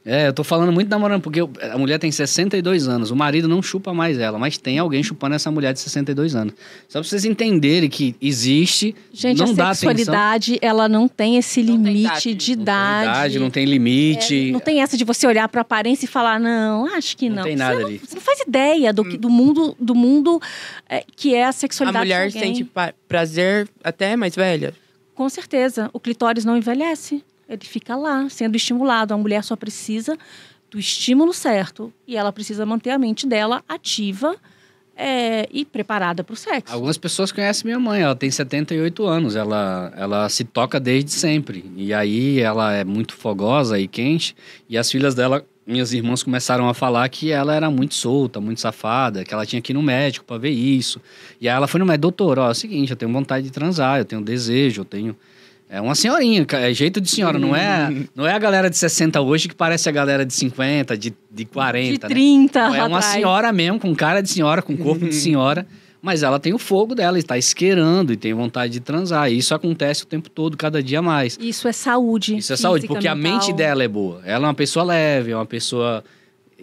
Eu tô falando muito namorando, porque a mulher tem 62 anos, o marido não chupa mais ela, mas tem alguém chupando essa mulher de 62 anos. Só pra vocês entenderem que existe, Gente, não a dá sexualidade, ela não tem esse limite de idade. Não tem limite. Não tem essa de você olhar pra aparência e falar, não, acho que não. Não tem nada ali. Você não faz ideia do mundo que é a A sexualidade mulher de alguém. sente prazer até mais velha. Com certeza. O clitóris não envelhece. Ele fica lá, sendo estimulado. A mulher só precisa do estímulo certo. E ela precisa manter a mente dela ativa e preparada para o sexo. Algumas pessoas conhecem minha mãe, ela tem 78 anos, ela se toca desde sempre. E aí ela é muito fogosa e quente. E as filhas dela, minhas irmãs, começaram a falar que ela era muito solta, muito safada, que ela tinha que ir no médico para ver isso. E aí ela foi no médico, doutor, ó, é o seguinte, eu tenho vontade de transar, eu tenho desejo, eu tenho... É uma senhorinha, é jeito de senhora, não é a galera de 60 hoje que parece a galera de 50, de 40, de 30 né? É uma senhora mesmo, com cara de senhora, com corpo de senhora, mas ela tem o fogo dela, está esquerando e tem vontade de transar. E isso acontece o tempo todo, cada dia mais. Isso é saúde. Isso é saúde, física, porque a mental. mente dela é boa. Ela é uma pessoa leve, é uma pessoa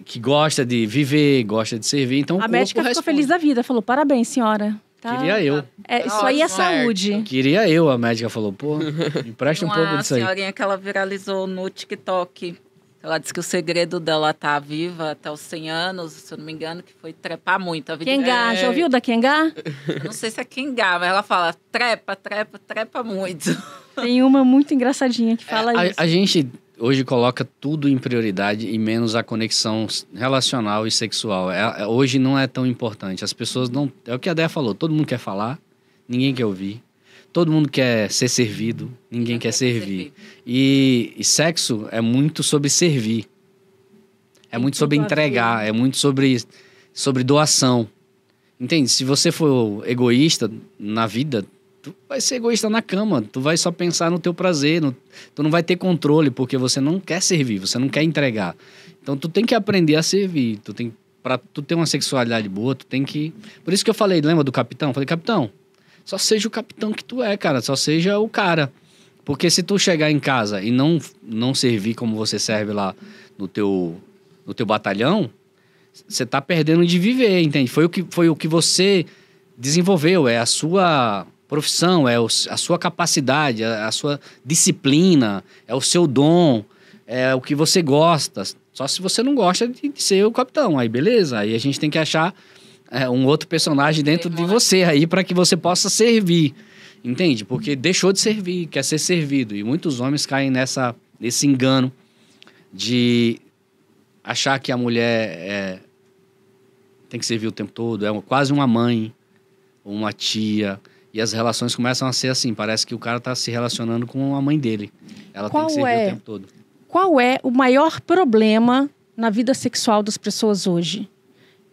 que gosta de viver, gosta de servir, então A médica ficou feliz da vida, falou, parabéns, senhora. Tá? Queria eu. Isso aí é saúde. Queria eu, a médica falou, pô, me presta um pouco disso aí. Uma senhorinha que ela viralizou no TikTok. Ela disse que o segredo dela tá viva até os 100 anos, se eu não me engano, que foi trepar muito. A vida Kengá, já ouviu da Kengá? Eu não sei se é Kengá, mas ela fala trepa muito. Tem uma muito engraçadinha que fala isso. A gente hoje coloca tudo em prioridade e menos a conexão relacional e sexual. Hoje não é tão importante. As pessoas não... É o que a Déia falou. Todo mundo quer falar, ninguém quer ouvir. Todo mundo quer ser servido, ninguém quer servir. E sexo é muito sobre servir. É muito sobre entregar, é muito sobre doação. Entende? Se você for egoísta na vida... Tu vai ser egoísta na cama, tu vai só pensar no teu prazer, tu não vai ter controle, porque você não quer servir, você não quer entregar. Então tu tem que aprender a servir, pra tu ter uma sexualidade boa, tu tem que... Por isso que eu falei, lembra do capitão? Eu falei, capitão, só seja o capitão que tu é, cara, só seja o cara. Porque se tu chegar em casa e não servir como você serve lá no teu batalhão, você tá perdendo de viver, entende? Foi o que você desenvolveu, é a sua... profissão, é a sua capacidade, a sua disciplina, é o seu dom, é o que você gosta. Só se você não gosta de ser o capitão, aí beleza. Aí a gente tem que achar um outro personagem dentro de você aí para que você possa servir, entende? Porque deixou de servir, quer ser servido. E muitos homens caem nesse engano de achar que a mulher tem que servir o tempo todo, é quase uma mãe, uma tia... E as relações começam a ser assim, parece que o cara tá se relacionando com a mãe dele. Ela tem que servir o tempo todo. Qual é o maior problema na vida sexual das pessoas hoje?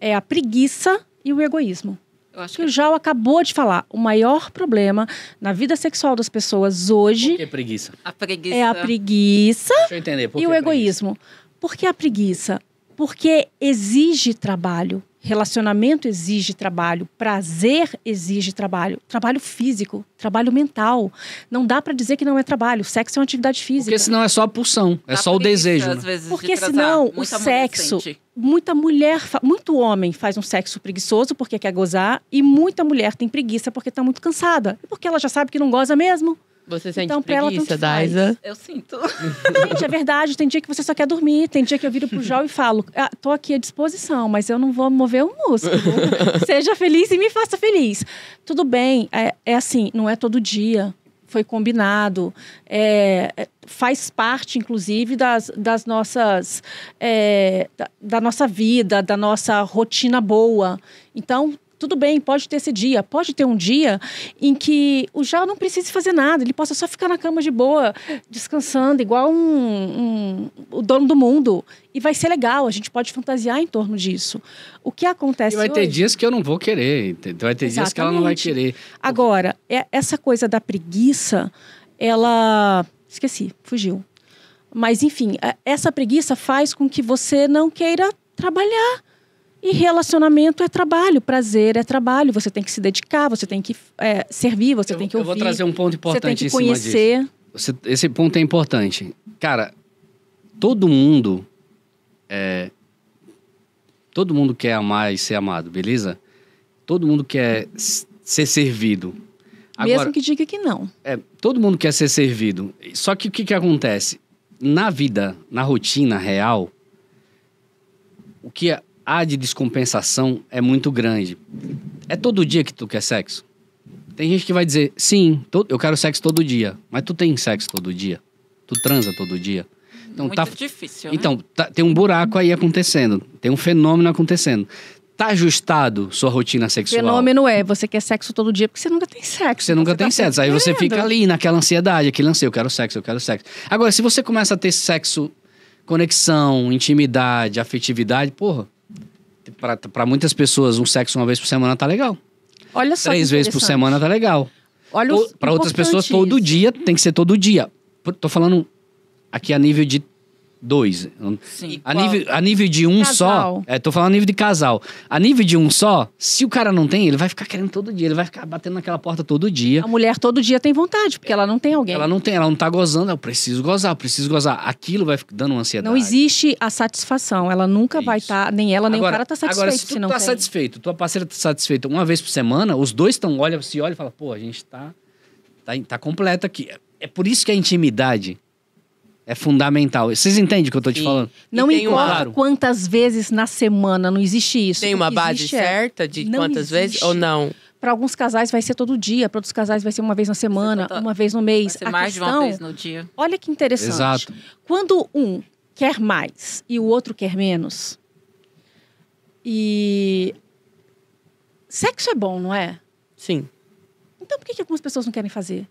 É a preguiça e o egoísmo. Eu acho que o Jal acabou de falar. O maior problema na vida sexual das pessoas hoje... Por que preguiça? A preguiça. É a preguiça Deixa eu entender. Por e o egoísmo. Por que a preguiça? Porque exige trabalho. Relacionamento exige trabalho, prazer exige trabalho, trabalho físico, trabalho mental. Não dá pra dizer que não é trabalho. Sexo é uma atividade física. Porque senão é só a pulsão, é só o desejo. Às vezes, porque senão o sexo, muito homem faz um sexo preguiçoso porque quer gozar e muita mulher tem preguiça porque tá muito cansada. E porque ela já sabe que não goza mesmo. Você sente então, preguiça, Daisa? Eu sinto. Gente, é verdade. Tem dia que você só quer dormir. Tem dia que eu viro pro Jal e falo, tô aqui à disposição, mas eu não vou mover um músculo. Seja feliz e me faça feliz. Tudo bem, é assim, não é todo dia. Foi combinado. Faz parte, inclusive, das nossas... da nossa vida, da nossa rotina boa. Então... Tudo bem, pode ter esse dia. Pode ter um dia em que o Jal não precise fazer nada. Ele possa só ficar na cama de boa, descansando, igual o dono do mundo. E vai ser legal, a gente pode fantasiar em torno disso. O que acontece hoje... E vai ter dias que eu não vou querer. Vai ter dias que ela não vai querer. Agora, essa coisa da preguiça, ela... Esqueci, fugiu. Mas, enfim, essa preguiça faz com que você não queira trabalhar. E relacionamento é trabalho, prazer é trabalho. Você tem que se dedicar, você tem que servir, você tem que ouvir. Eu vou trazer um ponto importante em cima disso. Esse ponto é importante. Cara, todo mundo todo mundo quer amar e ser amado, beleza? Todo mundo quer ser servido. Agora, Mesmo que diga que não. todo mundo quer ser servido. Só que o que acontece? Na vida, na rotina real, o que há de descompensação é muito grande. É todo dia que tu quer sexo? Tem gente que vai dizer, sim, eu quero sexo todo dia. Mas tu tem sexo todo dia? Tu transa todo dia? Então, Muito difícil, né? Então, tem um buraco aí acontecendo. Tem um fenômeno acontecendo. Tá ajustado sua rotina sexual? Fenômeno você quer sexo todo dia porque você nunca tem sexo. Você nunca tem tá sexo. Aí você fica ali naquela ansiedade, aquele anseio, eu quero sexo, eu quero sexo. Agora, se você começa a ter sexo, conexão, intimidade, afetividade, porra, pra muitas pessoas, um sexo uma vez por semana tá legal. Olha só 3 vezes por semana tá legal. Olha Pra outras pessoas, todo dia tem que ser todo dia. Tô falando aqui a nível de 2. Sim. A nível de um Casal. só. Tô falando a nível de casal. A nível de um só, se o cara não tem, ele vai ficar querendo todo dia. Ele vai ficar batendo naquela porta todo dia. A mulher todo dia tem vontade, porque ela não tem alguém. Ela não tá gozando. Eu preciso gozar. Aquilo vai dando uma ansiedade. Não existe a satisfação. Ela nunca vai Isso. estar, nem ela, nem o cara tá satisfeito. Agora, se tu não tá tem. satisfeito, tua parceira tá satisfeita uma vez por semana, os dois se olham e falam, pô, a gente tá completo aqui. É por isso que a intimidade é fundamental. Vocês entendem o que eu tô te Sim. falando? Não E tem importa quantas vezes na semana, não existe isso. Tem O uma que base existe certa de não quantas vezes existe. ou não? Para alguns casais vai ser todo dia, para outros casais vai ser uma vez na semana, uma vez no mês. Vai ser mais de uma vez no dia. Olha que interessante. Exato. Quando um quer mais e o outro quer menos, e sexo é bom, não é? Sim. Então por que algumas pessoas não querem fazer?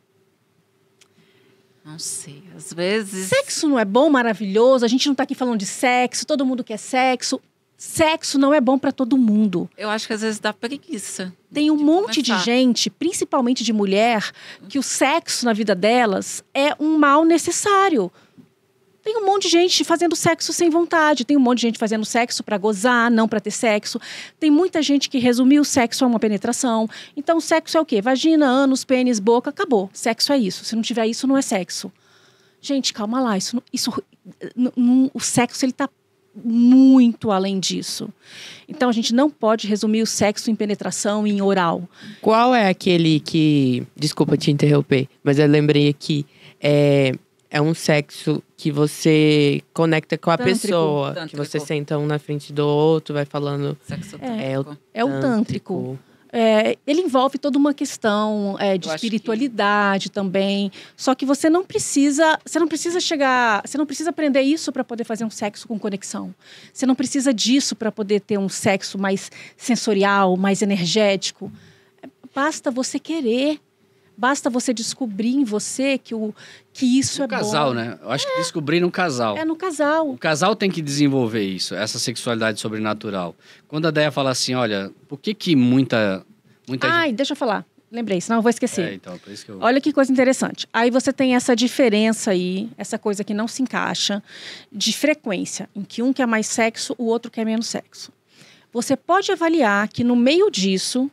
Não sei, às vezes... Sexo não é bom, maravilhoso? A gente não tá aqui falando de sexo, todo mundo quer sexo. Sexo não é bom para todo mundo. Eu acho que às vezes dá preguiça. Tem um monte de começar. gente, principalmente de mulher, que o sexo na vida delas é um mal necessário. Tem um monte de gente fazendo sexo sem vontade. Tem um monte de gente fazendo sexo para gozar, não para ter sexo. Tem muita gente que resumiu o sexo a uma penetração. Então, o sexo é o quê? Vagina, ânus, pênis, boca, acabou. Sexo é isso. Se não tiver isso, não é sexo. Gente, calma lá. O sexo, ele tá muito além disso. Então, a gente não pode resumir o sexo em penetração e em oral. Qual é aquele que... Desculpa te interromper, mas eu lembrei aqui. É um sexo que você conecta com a Tântrico. pessoa. Tântrico. Que você senta um na frente do outro, vai falando. Sexo É. tântrico. É o tântrico. Ele envolve toda uma questão de Eu acho espiritualidade também. Só que você não precisa aprender isso para poder fazer um sexo com conexão. Você não precisa disso para poder ter um sexo mais sensorial, mais energético. Basta você querer. Basta você descobrir em você que isso é bom. No casal, né? Eu acho que descobrir no casal. É no casal. O casal tem que desenvolver isso, essa sexualidade sobrenatural. Quando a Déia fala assim, olha, por que muita Ai, deixa eu falar. Lembrei, senão eu vou esquecer. então, por isso que eu... Olha que coisa interessante. Aí você tem essa diferença aí, essa coisa que não se encaixa, de frequência, em que um quer mais sexo, o outro quer menos sexo. Você pode avaliar que no meio disso,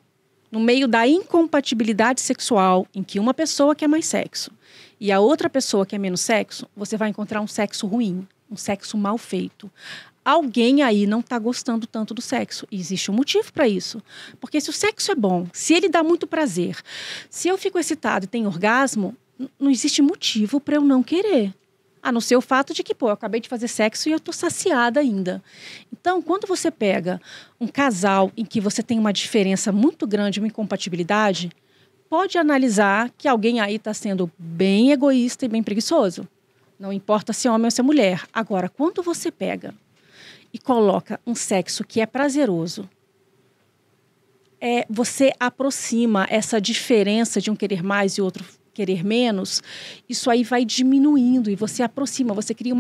no meio da incompatibilidade sexual, em que uma pessoa quer mais sexo e a outra pessoa quer menos sexo, você vai encontrar um sexo ruim, um sexo mal feito. Alguém aí não está gostando tanto do sexo. E existe um motivo para isso. Porque se o sexo é bom, se ele dá muito prazer, se eu fico excitado e tenho orgasmo, não existe motivo para eu não querer. A não ser o fato de que, eu acabei de fazer sexo e eu estou saciada ainda. Então, quando você pega um casal em que você tem uma diferença muito grande, uma incompatibilidade, pode analisar que alguém aí está sendo bem egoísta e bem preguiçoso. Não importa se é homem ou se é mulher. Agora, quando você pega e coloca um sexo que é prazeroso, você aproxima essa diferença de um querer mais e outro querer menos, isso aí vai diminuindo e você aproxima, você cria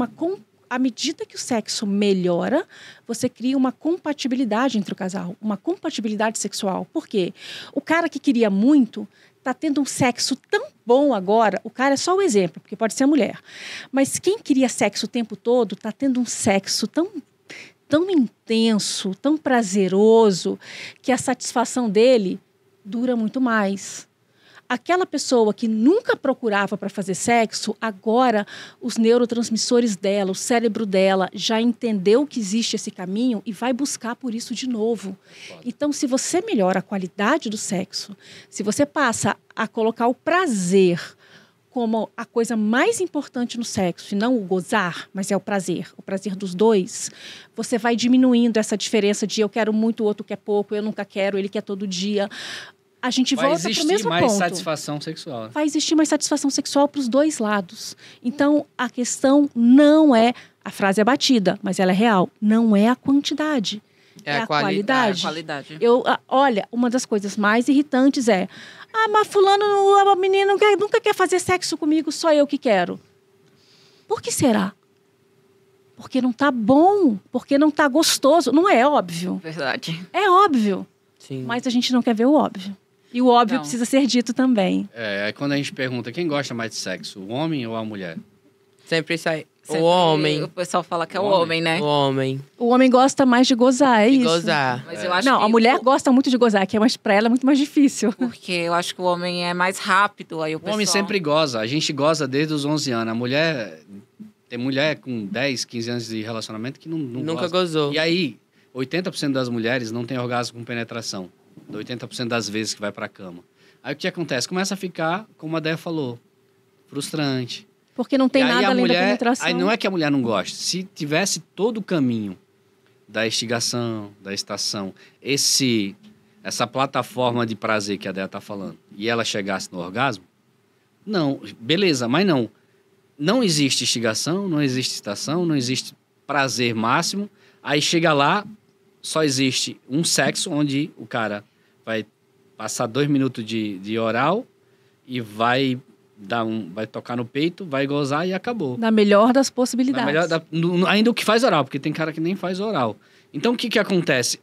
à medida que o sexo melhora, você cria uma compatibilidade entre o casal, uma compatibilidade sexual. Por quê? O cara que queria muito está tendo um sexo tão bom agora, o cara é só o exemplo, porque pode ser a mulher, mas quem queria sexo o tempo todo está tendo um sexo tão intenso, tão prazeroso, que a satisfação dele dura muito mais. aquela pessoa que nunca procurava para fazer sexo, agora os neurotransmissores dela, o cérebro dela já entendeu que existe esse caminho e vai buscar por isso de novo. Então, se você melhora a qualidade do sexo, se você passa a colocar o prazer como a coisa mais importante no sexo, e não o gozar, mas é o prazer dos dois, você vai diminuindo essa diferença de eu quero muito, o outro quer pouco, eu nunca quero, ele quer todo dia. A gente volta para o mesmo ponto. Vai existir mais satisfação sexual. Vai existir mais satisfação sexual para os dois lados. Então, a questão não é... A frase é batida, mas ela é real. Não é a quantidade. É a qualidade. Olha, uma das coisas mais irritantes é... mas fulano, a menina nunca quer fazer sexo comigo, só eu que quero. Por que será? Porque não tá bom, porque não tá gostoso. Não é óbvio? Verdade. É óbvio. Sim. Mas a gente não quer ver o óbvio. E o óbvio precisa ser dito também. Aí quando a gente pergunta quem gosta mais de sexo, o homem ou a mulher? Sempre sai o homem. O pessoal fala que é o homem, né? O homem. O homem gosta mais de gozar, é De isso? gozar. Mas eu acho Não, que a mulher gosta muito de gozar, que é mais pra ela é muito mais difícil. Porque eu acho que o homem é mais rápido. Aí o homem sempre goza. A gente goza desde os 11 anos. A mulher... Tem mulher com 10, 15 anos de relacionamento que nunca gozou. E aí, 80% das mulheres não tem orgasmo com penetração. 80% das vezes que vai pra cama. Aí o que acontece? Começa a ficar, como a Déia falou, frustrante. Porque não tem nada além da penetração. Aí não é que a mulher não gosta. Se tivesse todo o caminho da instigação, da excitação, essa plataforma de prazer que a Déia tá falando, e ela chegasse no orgasmo, não, beleza, mas não. Não existe instigação, não existe excitação, não existe prazer máximo. Aí chega lá, só existe um sexo onde o cara vai passar 2 minutos de oral e vai tocar no peito, vai gozar e acabou. Na melhor das possibilidades. Ainda o que faz oral, porque tem cara que nem faz oral. Então o que acontece?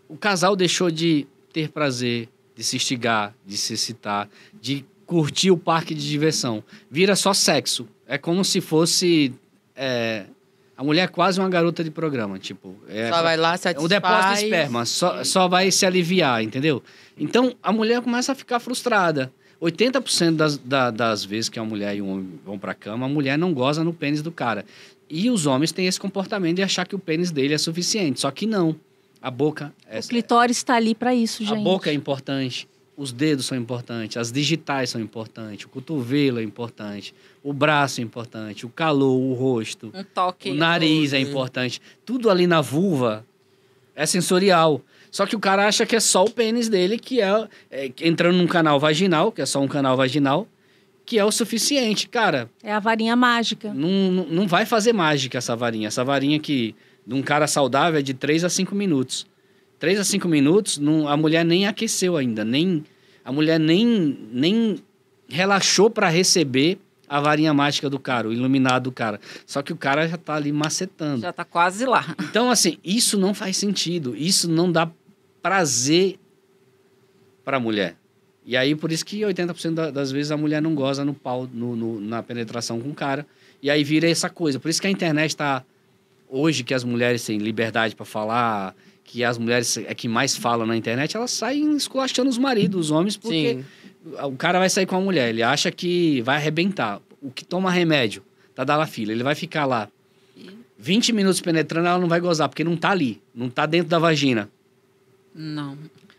O casal deixou de ter prazer, de se instigar, de se excitar, de curtir o parque de diversão. Vira só sexo. É como se fosse... A mulher é quase uma garota de programa, tipo... Só vai lá, satisfaz... O depósito de esperma, só vai se aliviar, entendeu? Então, a mulher começa a ficar frustrada. 80% das vezes que a mulher e o homem vão pra cama, a mulher não goza no pênis do cara. E os homens têm esse comportamento de achar que o pênis dele é suficiente. Só que não. A boca... O clitóris está ali para isso, gente. A boca é importante. Os dedos são importantes, as digitais são importantes, o cotovelo é importante, o braço é importante, o calor, o rosto, um toque, o nariz é importante. Tudo ali na vulva é sensorial. Só que o cara acha que é só o pênis dele, que entrando num canal vaginal, que é só um canal vaginal, que é o suficiente. Cara... É a varinha mágica. Não vai fazer mágica essa varinha. Essa varinha que, de um cara saudável, é de 3 a 5 minutos. 3 a 5 minutos, a mulher nem aqueceu ainda, a mulher nem relaxou para receber a varinha mágica do cara, o iluminado do cara. Só que o cara já tá ali macetando. Já tá quase lá. Então, assim, isso não faz sentido, isso não dá prazer para a mulher. E aí, por isso que 80% das vezes a mulher não goza no pau, na penetração com o cara. E aí vira essa coisa. Por isso que a internet tá... Hoje que as mulheres têm liberdade para falar... que as mulheres que mais falam na internet, elas saem esculachando os maridos, os homens, porque Sim. O cara vai sair com a mulher, ele acha que vai arrebentar. O que toma remédio, tá da fila, ele vai ficar lá 20 minutos penetrando, ela não vai gozar, porque não tá ali, não tá dentro da vagina. Não.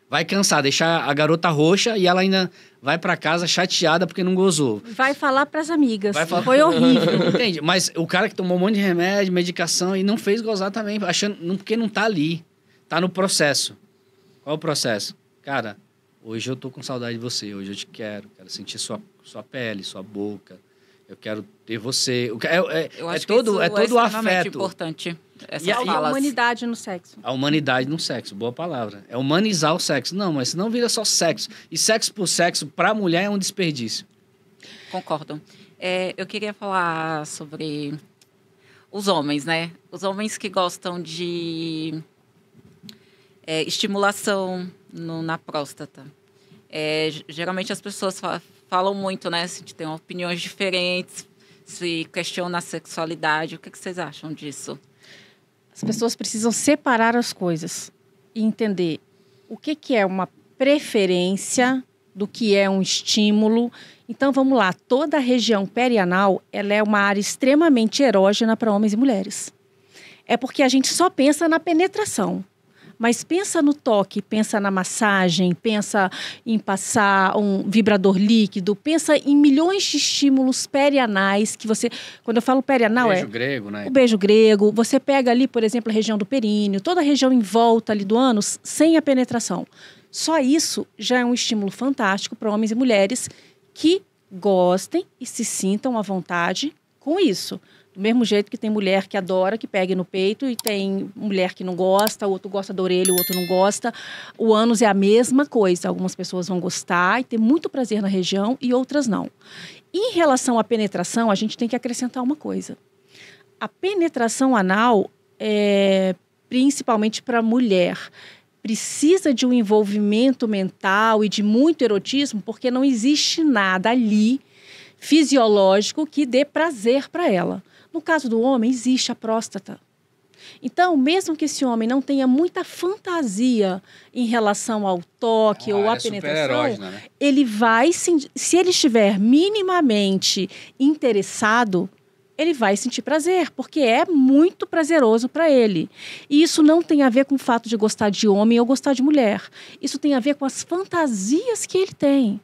Vai cansar, deixar a garota roxa e ela ainda vai pra casa chateada porque não gozou. Vai falar pras amigas, foi horrível. Entende? Mas o cara que tomou um monte de remédio, medicação e não fez gozar também, porque não tá ali. Tá no processo. Qual é o processo? Cara, hoje eu tô com saudade de você. Hoje eu te quero sentir sua pele, sua boca. Eu quero ter você. É todo o afeto. Importante. E a humanidade no sexo. A humanidade no sexo, boa palavra. É humanizar o sexo. Não, mas senão vira só sexo. E sexo por sexo, pra mulher, é um desperdício. Concordo. Eu queria falar sobre os homens, né? Os homens que gostam de... estimulação na próstata. Geralmente as pessoas falam muito, né? Se tem opiniões diferentes, se questionam a sexualidade. O que vocês acham disso? As pessoas precisam separar as coisas e entender o que é uma preferência do que é um estímulo. Então, vamos lá. Toda a região perianal, ela é uma área extremamente erógena para homens e mulheres. É porque a gente só pensa na penetração. Mas pensa no toque, pensa na massagem, pensa em passar um vibrador líquido, pensa em milhões de estímulos perianais que você... Quando eu falo perianal, Beijo grego, né? O beijo grego. Você pega ali, por exemplo, a região do períneo, toda a região em volta ali do ânus, sem a penetração. Só isso já é um estímulo fantástico para homens e mulheres que gostem e se sintam à vontade com isso. Do mesmo jeito que tem mulher que adora, que pegue no peito, e tem mulher que não gosta, o outro gosta da orelha, o outro não gosta. O ânus é a mesma coisa. Algumas pessoas vão gostar e ter muito prazer na região e outras não. Em relação à penetração, a gente tem que acrescentar uma coisa. A penetração anal, principalmente para a mulher, precisa de um envolvimento mental e de muito erotismo, porque não existe nada ali fisiológico que dê prazer para ela. No caso do homem, existe a próstata. Então, mesmo que esse homem não tenha muita fantasia em relação ao toque ou à penetração, né? Ele vai, se ele estiver minimamente interessado, ele vai sentir prazer, porque é muito prazeroso para ele. E isso não tem a ver com o fato de gostar de homem ou gostar de mulher. Isso tem a ver com as fantasias que ele tem.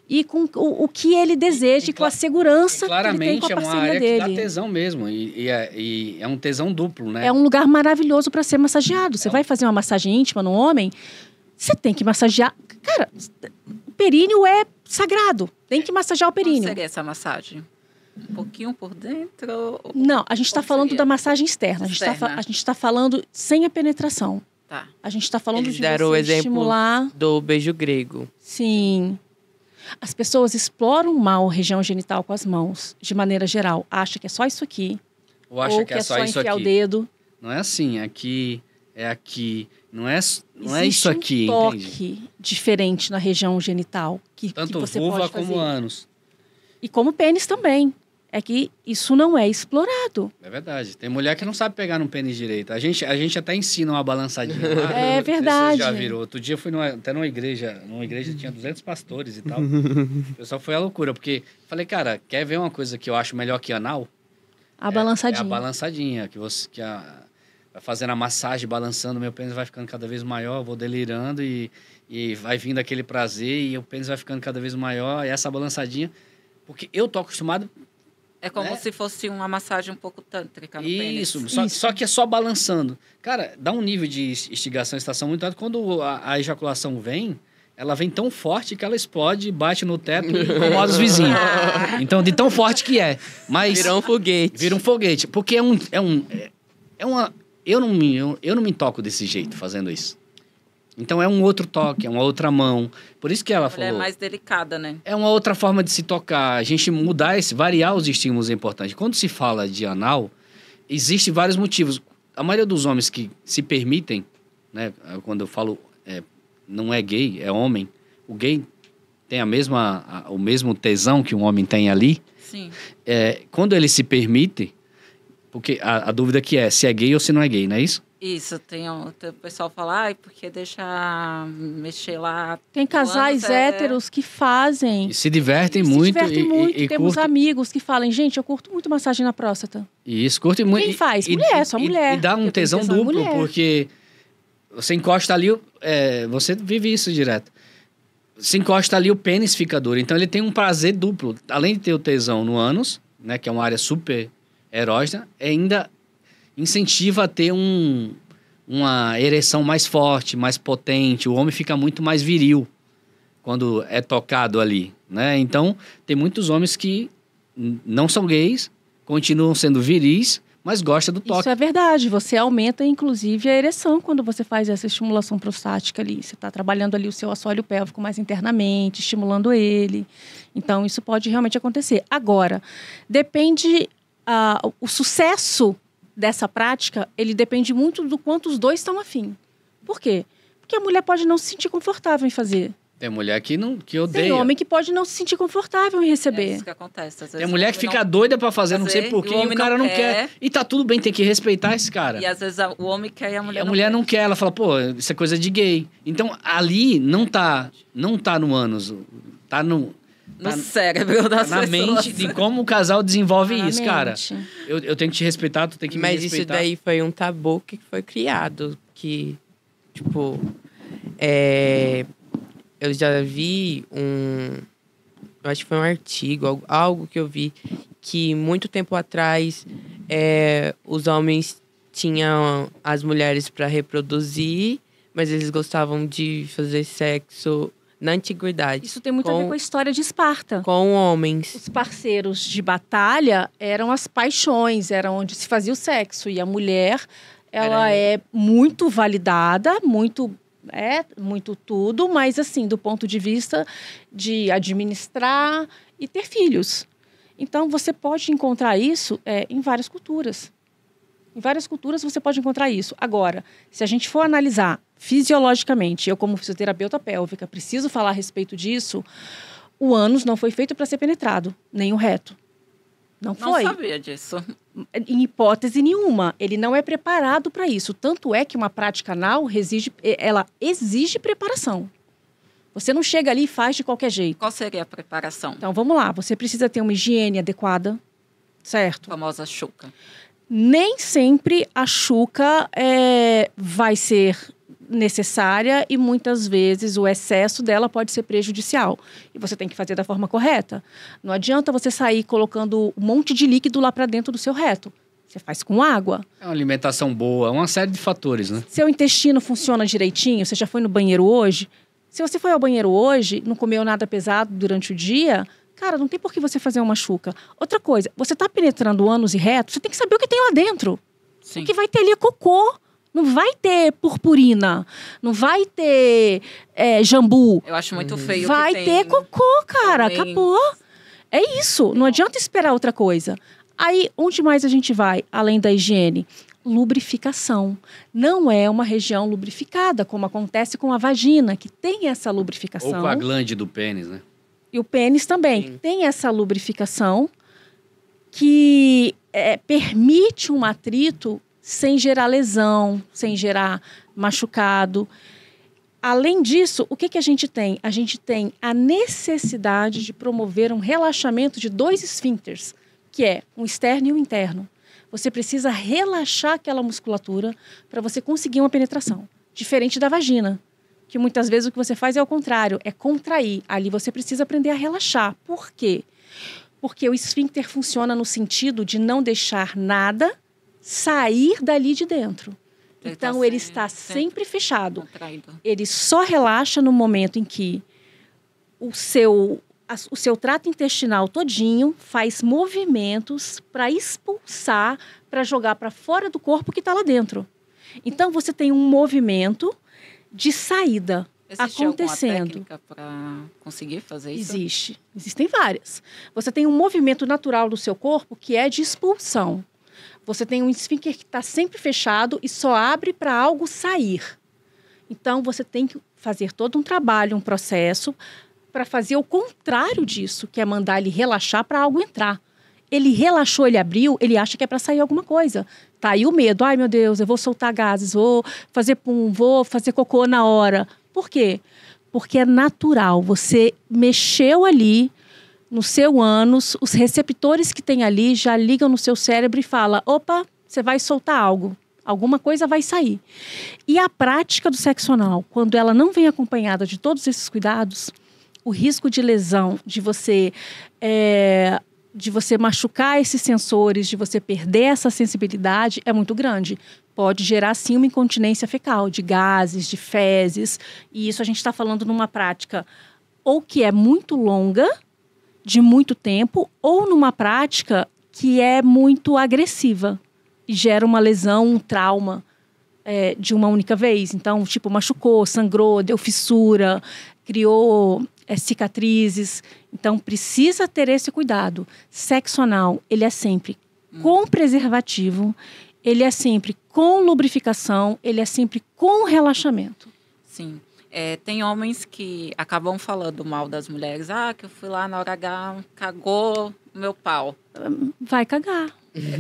E com o que ele deseja e com a segurança que ele tem com a parceria dele. Claramente é uma área que dá tesão mesmo. E é um tesão duplo, né? É um lugar maravilhoso para ser massageado. Você vai fazer uma massagem íntima num homem, você tem que massagear. Cara, o períneo é sagrado. Tem que massagear o períneo. Como seria essa massagem? Um pouquinho por dentro? Não, a gente está falando da massagem externa. A gente está falando sem a penetração. Tá. A gente está falando Eles de deram você o exemplo estimular... do beijo grego. Sim. As pessoas exploram mal a região genital com as mãos, de maneira geral. Acha que é só isso aqui. Ou acha que é só isso enfiar aqui. O dedo. Não é assim, aqui, é aqui. Não é isso aqui, um toque entende? diferente na região genital. Tanto que você vulva pode fazer. como ânus. E como pênis também. É que isso não é explorado. É verdade. Tem mulher que não sabe pegar no pênis direito. A gente até ensina uma balançadinha lá. É verdade. Você já virou. Outro dia eu fui até numa igreja tinha 200 pastores e tal. O pessoal foi a loucura, porque falei, cara, quer ver uma coisa que eu acho melhor que anal? A balançadinha. É a balançadinha, vai fazendo a massagem, balançando, meu pênis vai ficando cada vez maior, eu vou delirando e vai vindo aquele prazer e o pênis vai ficando cada vez maior. E essa balançadinha, porque eu tô acostumado... É como se fosse uma massagem um pouco tântrica no pênis. Isso. Só que é só balançando. Cara, dá um nível de instigação e excitação muito alto. Quando a ejaculação vem, ela vem tão forte que ela explode, bate no teto e incomoda os vizinhos. Então, de tão forte que é. Mas vira um foguete. Vira um foguete. Porque eu não me toco desse jeito fazendo isso. Então é um outro toque, é uma outra mão. Por isso que ela falou... É mais delicada, né? É uma outra forma de se tocar. A gente variar os estímulos é importante. Quando se fala de anal, existem vários motivos. A maioria dos homens que se permitem, né? Quando eu falo não é gay, é homem. O gay tem o mesmo tesão que um homem tem ali. Sim. Quando ele se permite, porque a dúvida que é se é gay ou se não é gay, não é isso? Isso, tem o pessoal fala, porque deixa mexer lá. Tem casais héteros que fazem. E se divertem muito. E temos amigos que falam, gente, eu curto muito massagem na próstata. E isso, curte muito. Quem faz? Mulher, só mulher. E dá um tesão duplo, porque você encosta ali, você vive isso direto. Você encosta ali, o pênis fica duro. Então ele tem um prazer duplo. Além de ter o tesão no ânus, né, que é uma área super erógena, ainda incentiva a ter uma ereção mais forte, mais potente. O homem fica muito mais viril quando é tocado ali, né? Então, tem muitos homens que não são gays, continuam sendo viris, mas gostam do toque. Isso é verdade. Você aumenta, inclusive, a ereção quando você faz essa estimulação prostática ali. Você está trabalhando ali o seu assoalho pélvico mais internamente, estimulando ele. Então, isso pode realmente acontecer. Agora, depende... o sucesso dessa prática, ele depende muito do quanto os dois estão afim. Por quê? Porque a mulher pode não se sentir confortável em fazer. Tem mulher que odeia. Tem homem que pode não se sentir confortável em É receber. isso que acontece. Às vezes Tem mulher o que homem fica doida pra fazer, não sei fazer, porquê, e o e o homem cara não não quer. E tá tudo bem, tem que respeitar esse cara. E às vezes o homem quer e a mulher E a mulher não quer, ela fala, pô, isso é coisa de gay. Então, ali não tá no ânus, tá no cérebro das na pessoas. mente de como o casal desenvolve isso, cara. Claramente. Eu tenho que te respeitar, tu tem que me Mas respeitar. isso daí foi um tabu que foi criado. Que, tipo, eu já vi eu acho que foi um artigo, algo que eu vi, que muito tempo atrás os homens tinham as mulheres para reproduzir, mas eles gostavam de fazer sexo na antiguidade. Isso tem muito a ver com a história de Esparta. Com homens. Os parceiros de batalha eram as paixões, era onde se fazia o sexo. E a mulher, ela é muito validada, muito tudo, mas assim, do ponto de vista de administrar e ter filhos. Então, você pode encontrar isso em várias culturas. Em várias culturas você pode encontrar isso. Agora, se a gente for analisar fisiologicamente, eu como fisioterapeuta pélvica preciso falar a respeito disso, o ânus não foi feito para ser penetrado, nem o reto. Não foi. Não sabia disso. Em hipótese nenhuma. Ele não é preparado para isso. Tanto é que uma prática anal ela exige preparação. Você não chega ali e faz de qualquer jeito. Qual seria a preparação? Então, vamos lá. Você precisa ter uma higiene adequada, certo? A famosa chuca. Nem sempre a chuca vai ser necessária e muitas vezes o excesso dela pode ser prejudicial. E você tem que fazer da forma correta. Não adianta você sair colocando um monte de líquido lá para dentro do seu reto. Você faz com água. É uma alimentação boa, uma série de fatores, né? Seu intestino funciona direitinho? Você já foi no banheiro hoje? Se você foi ao banheiro hoje, não comeu nada pesado durante o dia, cara, não tem por que você fazer uma chuca. Outra coisa, você está penetrando o ânus e reto, você tem que saber o que tem lá dentro. Sim. O que vai ter ali é cocô. Não vai ter purpurina. Não vai ter jambu. Eu acho muito feio Vai que ter cocô, cara. também. Acabou. É isso. Não adianta esperar outra coisa. Aí, onde mais a gente vai, além da higiene? Lubrificação. Não é uma região lubrificada, como acontece com a vagina, que tem essa lubrificação. Ou com a glande do pênis, né? E o pênis também. Sim. Tem essa lubrificação que permite um atrito sem gerar lesão, sem gerar machucado. Além disso, o que a gente tem? A gente tem a necessidade de promover um relaxamento de dois esfíncteres, que é um externo e um interno. Você precisa relaxar aquela musculatura para você conseguir uma penetração. Diferente da vagina, que muitas vezes o que você faz é o contrário, é contrair. Ali você precisa aprender a relaxar. Por quê? Porque o esfíncter funciona no sentido de não deixar nada sair dali de dentro. Então, ele está sempre fechado. Contraído. Ele só relaxa no momento em que o seu trato intestinal todinho faz movimentos para expulsar, para jogar para fora do corpo que está lá dentro. Então, você tem um movimento de saída acontecendo. Alguma técnica para conseguir fazer isso? Existem várias. Você tem um movimento natural do seu corpo que é de expulsão. Você tem um esfíncter que está sempre fechado e só abre para algo sair. Então, você tem que fazer todo um trabalho, um processo, para fazer o contrário disso, que é mandar ele relaxar para algo entrar. Ele relaxou, ele abriu, ele acha que é para sair alguma coisa. Tá aí o medo. Ai, meu Deus, eu vou soltar gases, vou fazer pum, vou fazer cocô na hora. Por quê? Porque é natural. Você mexeu ali no seu ânus, os receptores que tem ali já ligam no seu cérebro e falam, opa, você vai soltar algo. Alguma coisa vai sair. E a prática do sexo anal, quando ela não vem acompanhada de todos esses cuidados, o risco de lesão, de você machucar esses sensores, de você perder essa sensibilidade, é muito grande. Pode gerar, sim, uma incontinência fecal, de gases, de fezes. E isso a gente está falando numa prática ou que é muito longa, de muito tempo, ou numa prática que é muito agressiva e gera uma lesão, um trauma de uma única vez. Então, tipo, machucou, sangrou, deu fissura, criou cicatrizes. Então, precisa ter esse cuidado. Sexo anal, ele é sempre com preservativo, ele é sempre com lubrificação, ele é sempre com relaxamento. Sim. Tem homens que acabam falando mal das mulheres. Que eu fui lá na hora H, cagou o meu pau. Vai cagar.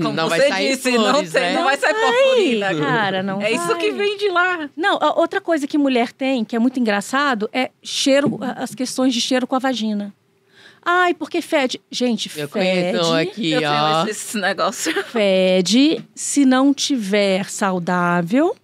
Como Não você vai sair disse, flores, né? não vai sair purpurina. Cara, não vai. Isso que vem de lá. Não, outra coisa que mulher tem, que é muito engraçado, é cheiro, as questões de cheiro com a vagina. Ai, porque fede. Gente, Eu fede. conheço aqui, Eu ó. tenho esse negócio. Fede. Se não tiver saudável,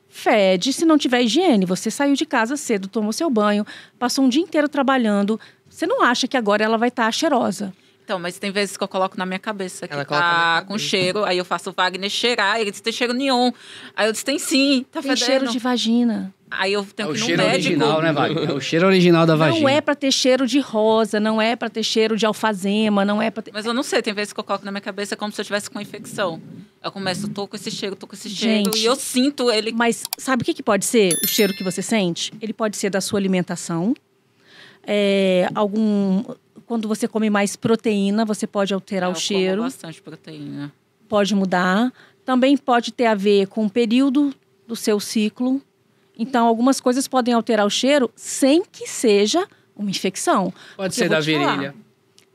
fede. Se não tiver higiene, você saiu de casa cedo, tomou seu banho, passou um dia inteiro trabalhando. Você não acha que agora ela vai estar cheirosa? Então, mas tem vezes que eu coloco na minha cabeça que Ela coloca na tá minha com cabeça. cheiro, aí eu faço o Wagner cheirar, ele disse, tem cheiro nenhum. Aí eu disse, tem sim, tá Tem fedendo. cheiro de vagina. Aí eu É tenho o que ir no cheiro médico. original, né, Wagner? É o cheiro original da vagina. Não é pra ter cheiro de rosa, não é pra ter cheiro de alfazema, não é pra ter... Mas eu não sei, tem vezes que eu coloco na minha cabeça como se eu tivesse com infecção. Eu começo, tô com esse cheiro, Gente. e eu sinto ele. Mas sabe o que pode ser o cheiro que você sente? Ele pode ser da sua alimentação. Quando você come mais proteína, você pode alterar Eu o como cheiro. bastante proteína. Pode mudar. Também pode ter a ver com o período do seu ciclo. Então, algumas coisas podem alterar o cheiro sem que seja uma infecção. Pode Porque ser eu vou da te falar, virilha.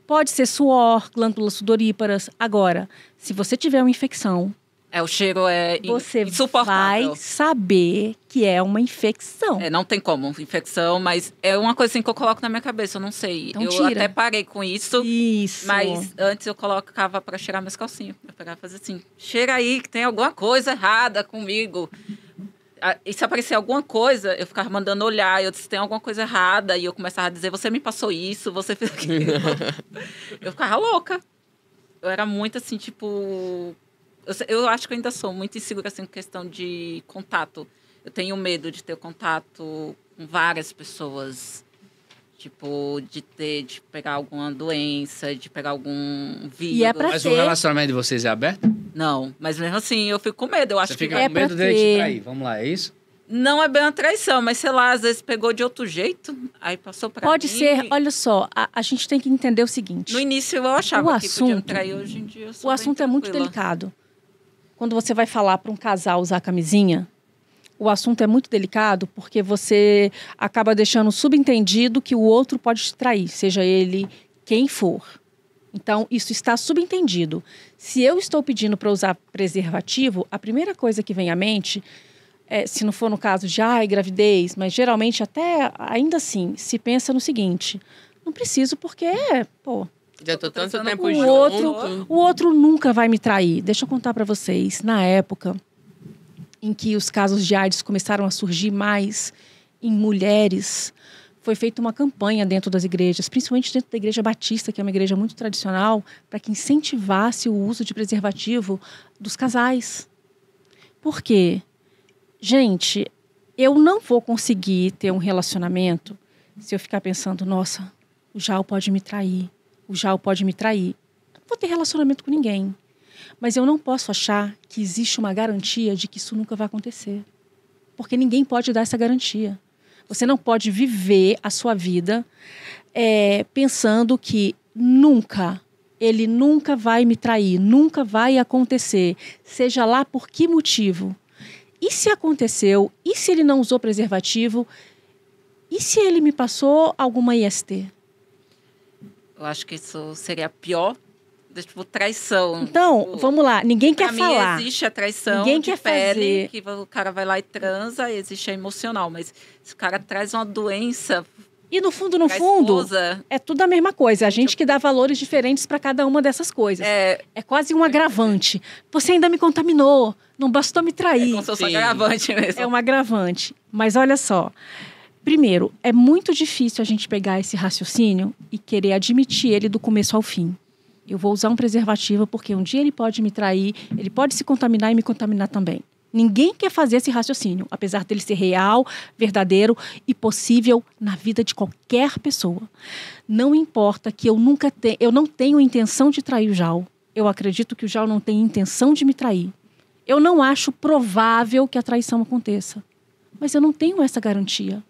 Pode ser suor, glândulas sudoríparas. Agora, se você tiver uma infecção, O cheiro é você insuportável. vai saber que é uma infecção. Não tem como, infecção, mas é uma coisa assim que eu coloco na minha cabeça, eu não sei. Então eu tira. até parei com isso, Isso. mas antes eu colocava pra cheirar minhas calcinhas. Eu pegava e fazia assim, cheira aí que tem alguma coisa errada comigo. E se aparecer alguma coisa, eu ficava mandando olhar, eu disse, tem alguma coisa errada, e eu começava a dizer, você me passou isso, você fez aquilo. Eu ficava louca. Eu era muito assim, tipo... Eu acho que eu ainda sou muito insegura, assim, com questão de contato. Eu tenho medo de ter contato com várias pessoas. Tipo, de pegar alguma doença, de pegar algum vírus. E é pra Mas o ter. relacionamento de vocês é aberto? Não, mas mesmo assim, eu fico com medo. Eu acho Você fica que É com medo pra dele te ter. trair. Vamos lá, é isso? não é bem uma traição, mas sei lá, às vezes pegou de outro jeito, aí passou pra Pode mim. ser, olha só, a gente tem que entender o seguinte. No início eu achava O que podia me assunto- trair, hoje em dia eu sou O bem assunto é muito tranquila. delicado. Quando você vai falar para um casal usar camisinha, o assunto é muito delicado porque você acaba deixando subentendido que o outro pode te trair, seja ele quem for. Então, isso está subentendido. Se eu estou pedindo para usar preservativo, a primeira coisa que vem à mente, se não for no caso de gravidez, mas geralmente até ainda assim, se pensa no seguinte: não preciso porque, Já tô tanto pensando tempo com junto. o outro nunca vai me trair. Deixa eu contar para vocês. Na época em que os casos de AIDS começaram a surgir mais em mulheres, foi feita uma campanha dentro das igrejas, principalmente dentro da Igreja Batista, que é uma igreja muito tradicional, para que incentivasse o uso de preservativo dos casais. Por quê? Gente, eu não vou conseguir ter um relacionamento se eu ficar pensando, nossa, o Jal pode me trair. O Jal pode me trair. Eu não vou ter relacionamento com ninguém. Mas eu não posso achar que existe uma garantia de que isso nunca vai acontecer. Porque ninguém pode dar essa garantia. Você não pode viver a sua vida pensando que ele nunca vai me trair, nunca vai acontecer, seja lá por que motivo. E se aconteceu? E se ele não usou preservativo? E se ele me passou alguma IST? Eu acho que isso seria pior, tipo, traição. Então, Tipo, vamos lá, ninguém pra quer mim, falar. existe a traição Ninguém de quer pele, fazer. que o cara vai lá e transa, existe a emocional. Mas se o cara traz uma doença E no fundo, pra esposa, é tudo a mesma coisa. A gente que dá valores diferentes para cada uma dessas coisas. É quase um agravante. Você ainda me contaminou, não bastou me trair. como se fosse um Sim. agravante mesmo. É um agravante. Mas olha só. Primeiro, é muito difícil a gente pegar esse raciocínio e querer admitir ele do começo ao fim. Eu vou usar um preservativo porque um dia ele pode me trair, ele pode se contaminar e me contaminar também. Ninguém quer fazer esse raciocínio, apesar dele ser real, verdadeiro e possível na vida de qualquer pessoa. Não importa que eu não tenho intenção de trair o Jal. Eu acredito que o Jal não tem intenção de me trair. Eu não acho provável que a traição aconteça. Mas eu não tenho essa garantia.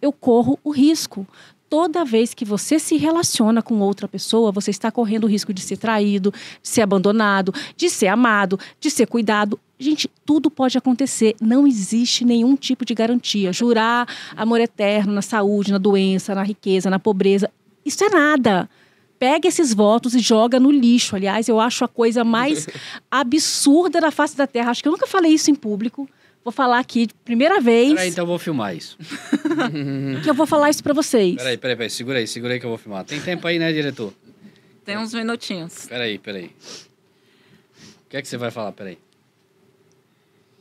Eu corro o risco. toda vez que você se relaciona com outra pessoa, você está correndo o risco de ser traído, de ser abandonado, de ser amado, de ser cuidado. Gente, tudo pode acontecer. Não existe nenhum tipo de garantia. Jurar amor eterno na saúde, na doença, na riqueza, na pobreza, isso é nada. Pega esses votos e joga no lixo. Aliás, eu acho a coisa mais absurda da face da Terra. Acho que eu nunca falei isso em público. Vou falar aqui de primeira vez. Peraí, então eu vou filmar isso. Que eu vou falar isso pra vocês. Peraí. Segura aí que eu vou filmar. Tem tempo aí, né, diretor? Tem uns minutinhos. Peraí. O que é que você vai falar? Peraí.